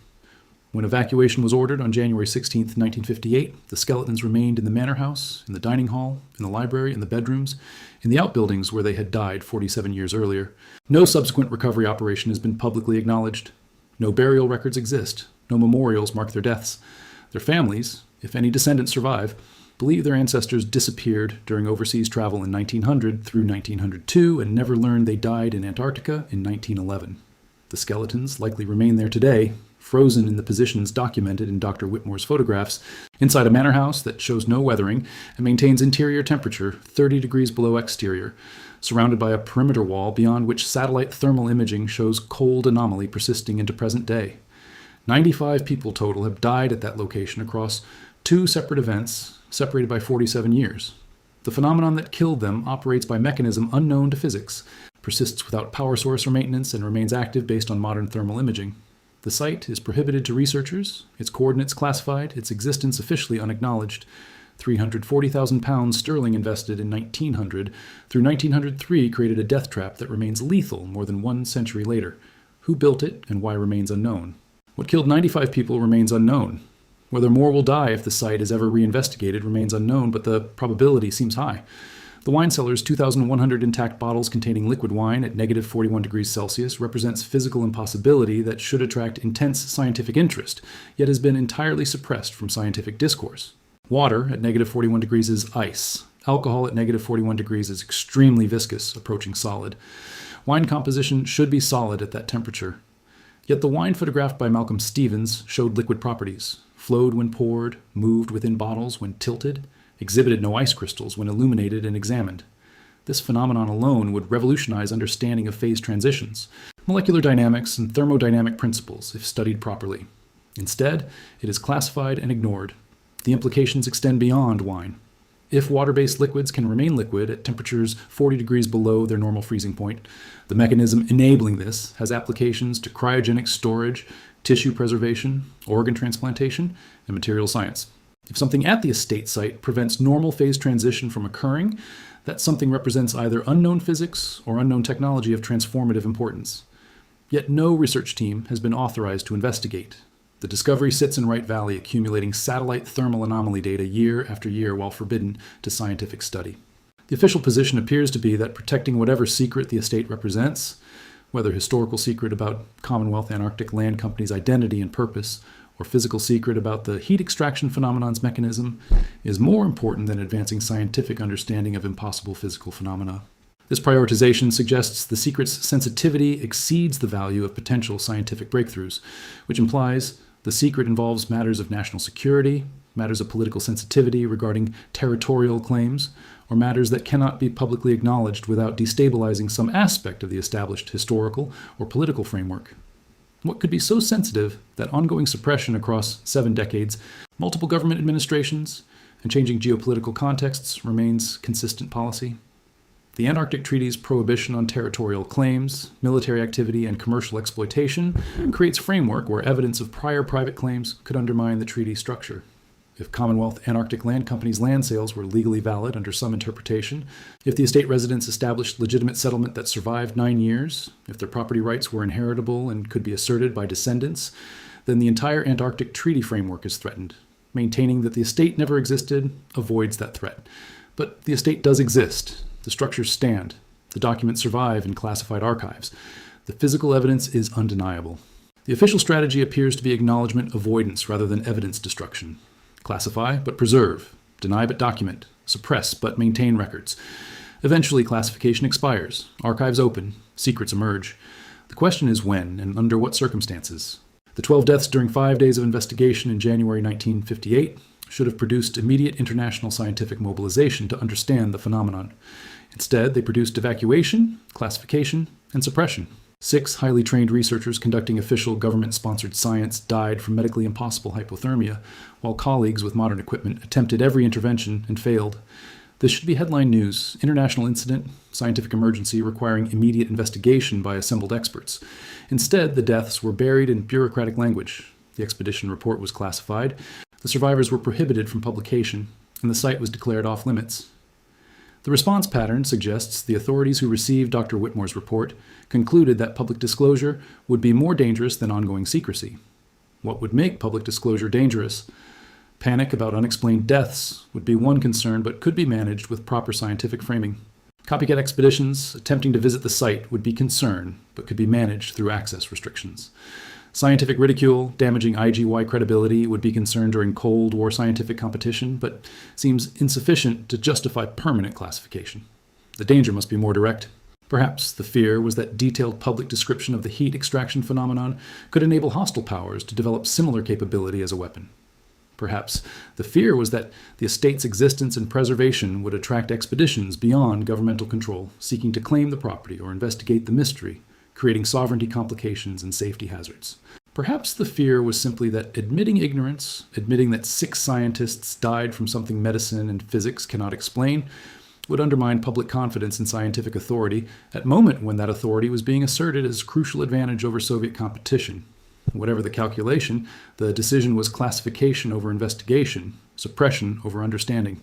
When evacuation was ordered on January 16, 1958, the skeletons remained in the manor house, in the dining hall, in the library, in the bedrooms, in the outbuildings where they had died 47 years earlier. No subsequent recovery operation has been publicly acknowledged. No burial records exist. No memorials mark their deaths. Their families, if any descendants survive, believe their ancestors disappeared during overseas travel in 1900 through 1902 and never learned they died in Antarctica in 1911. The skeletons likely remain there today, frozen in the positions documented in Dr. Whitmore's photographs, inside a manor house that shows no weathering and maintains interior temperature 30 degrees below exterior, surrounded by a perimeter wall beyond which satellite thermal imaging shows cold anomaly persisting into present day. 95 people total have died at that location across 2 separate events, separated by 47 years. The phenomenon that killed them operates by mechanism unknown to physics, persists without power source or maintenance, and remains active based on modern thermal imaging. The site is prohibited to researchers, its coordinates classified, its existence officially unacknowledged. £340,000 invested in 1900 through 1903 created a death trap that remains lethal more than 1 century later. Who built it and why remains unknown. What killed 95 people remains unknown. Whether more will die if the site is ever reinvestigated remains unknown, but the probability seems high. The wine cellar's 2,100 intact bottles containing liquid wine at negative 41 degrees Celsius represents physical impossibility that should attract intense scientific interest, yet has been entirely suppressed from scientific discourse. Water at negative 41 degrees is ice. Alcohol at negative 41 degrees is extremely viscous, approaching solid. Wine composition should be solid at that temperature. Yet the wine photographed by Malcolm Stevens showed liquid properties. flowed when poured, moved within bottles when tilted, exhibited no ice crystals when illuminated and examined. This phenomenon alone would revolutionize understanding of phase transitions, molecular dynamics, and thermodynamic principles if studied properly. Instead, it is classified and ignored. The implications extend beyond wine. If water-based liquids can remain liquid at temperatures 40 degrees below their normal freezing point, the mechanism enabling this has applications to cryogenic storage, tissue preservation, organ transplantation, and material science. If something at the estate site prevents normal phase transition from occurring, that something represents either unknown physics or unknown technology of transformative importance. Yet no research team has been authorized to investigate. The discovery sits in Wright Valley, accumulating satellite thermal anomaly data year after year while forbidden to scientific study. The official position appears to be that protecting whatever secret the estate represents, whether historical secret about Commonwealth Antarctic Land Company's identity and purpose, or physical secret about the heat extraction phenomenon's mechanism, is more important than advancing scientific understanding of impossible physical phenomena. This prioritization suggests the secret's sensitivity exceeds the value of potential scientific breakthroughs, which implies the secret involves matters of national security, matters of political sensitivity regarding territorial claims, or matters that cannot be publicly acknowledged without destabilizing some aspect of the established historical or political framework. What could be so sensitive that ongoing suppression across 7 decades, multiple government administrations, and changing geopolitical contexts remains consistent policy? The Antarctic Treaty's prohibition on territorial claims, military activity, and commercial exploitation creates a framework where evidence of prior private claims could undermine the treaty structure. If Commonwealth Antarctic Land Company's land sales were legally valid under some interpretation, if the estate residents established legitimate settlement that survived 9 years, if their property rights were inheritable and could be asserted by descendants, then the entire Antarctic Treaty framework is threatened. Maintaining that the estate never existed avoids that threat. But the estate does exist. The structures stand. The documents survive in classified archives. The physical evidence is undeniable. The official strategy appears to be acknowledgement avoidance rather than evidence destruction. Classify but preserve, deny but document, suppress but maintain records. Eventually classification expires, archives open, secrets emerge. The question is when and under what circumstances. The 12 deaths during 5 days of investigation in January 1958 should have produced immediate international scientific mobilization to understand the phenomenon. Instead, they produced evacuation, classification, and suppression. 6 highly trained researchers conducting official government-sponsored science died from medically impossible hypothermia, while colleagues with modern equipment attempted every intervention and failed. This should be headline news: international incident, scientific emergency requiring immediate investigation by assembled experts. Instead, the deaths were buried in bureaucratic language. The expedition report was classified, the survivors were prohibited from publication, and the site was declared off-limits. The response pattern suggests the authorities who received Dr. Whitmore's report concluded that public disclosure would be more dangerous than ongoing secrecy. What would make public disclosure dangerous? Panic about unexplained deaths would be one concern, but could be managed with proper scientific framing. Copycat expeditions attempting to visit the site would be concern, but could be managed through access restrictions. Scientific ridicule, damaging IGY credibility, would be concerned during Cold War scientific competition, but seems insufficient to justify permanent classification. The danger must be more direct. Perhaps the fear was that detailed public description of the heat extraction phenomenon could enable hostile powers to develop similar capability as a weapon. Perhaps the fear was that the estate's existence and preservation would attract expeditions beyond governmental control, seeking to claim the property or investigate the mystery, creating sovereignty complications and safety hazards. Perhaps the fear was simply that admitting ignorance, admitting that 6 scientists died from something medicine and physics cannot explain, would undermine public confidence in scientific authority at a moment when that authority was being asserted as a crucial advantage over Soviet competition. Whatever the calculation, the decision was classification over investigation, suppression over understanding.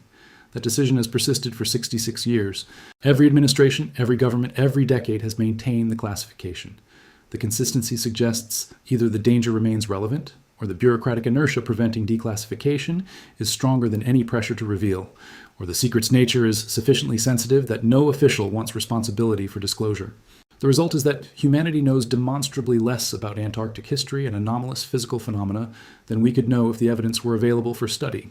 That decision has persisted for 66 years. Every administration, every government, every decade has maintained the classification. The consistency suggests either the danger remains relevant, or the bureaucratic inertia preventing declassification is stronger than any pressure to reveal, or the secret's nature is sufficiently sensitive that no official wants responsibility for disclosure. The result is that humanity knows demonstrably less about Antarctic history and anomalous physical phenomena than we could know if the evidence were available for study.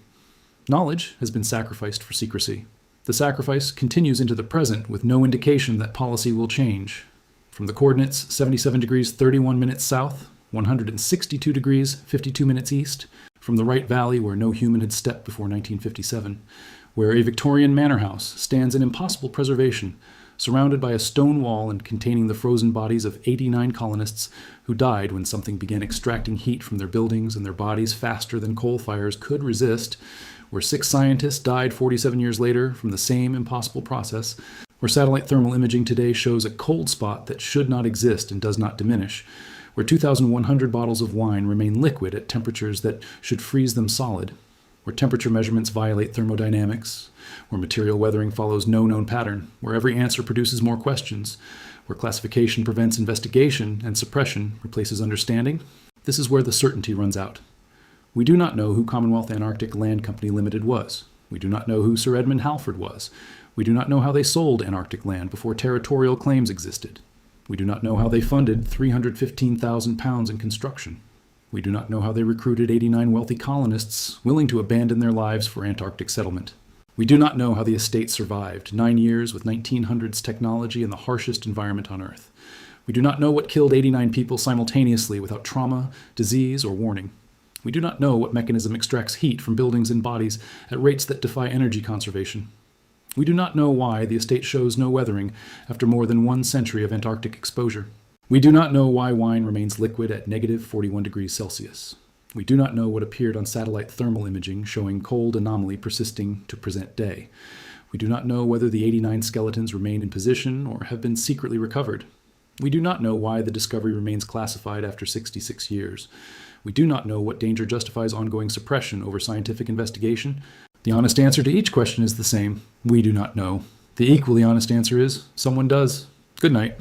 Knowledge has been sacrificed for secrecy. The sacrifice continues into the present with no indication that policy will change. From the coordinates 77 degrees 31 minutes south, 162 degrees 52 minutes east, from the Wright Valley, where no human had stepped before 1957, where a Victorian manor house stands in impossible preservation, surrounded by a stone wall and containing the frozen bodies of 89 colonists who died when something began extracting heat from their buildings and their bodies faster than coal fires could resist, where 6 scientists died 47 years later from the same impossible process, where satellite thermal imaging today shows a cold spot that should not exist and does not diminish, where 2,100 bottles of wine remain liquid at temperatures that should freeze them solid, where temperature measurements violate thermodynamics, where material weathering follows no known pattern, where every answer produces more questions, where classification prevents investigation and suppression replaces understanding. This is where the certainty runs out. We do not know who Commonwealth Antarctic Land Company Limited was. We do not know who Sir Edmund Halford was. We do not know how they sold Antarctic land before territorial claims existed. We do not know how they funded 315,000 pounds in construction. We do not know how they recruited 89 wealthy colonists willing to abandon their lives for Antarctic settlement. We do not know how the estate survived 9 years with 1900s technology in the harshest environment on Earth. We do not know what killed 89 people simultaneously without trauma, disease, or warning. We do not know what mechanism extracts heat from buildings and bodies at rates that defy energy conservation. We do not know why the estate shows no weathering after more than 1 century of Antarctic exposure. We do not know why wine remains liquid at negative 41 degrees Celsius. We do not know what appeared on satellite thermal imaging showing cold anomaly persisting to present day. We do not know whether the 89 skeletons remain in position or have been secretly recovered. We do not know why the discovery remains classified after 66 years. We do not know what danger justifies ongoing suppression over scientific investigation. The honest answer to each question is the same. We do not know. The equally honest answer is, someone does. Good night.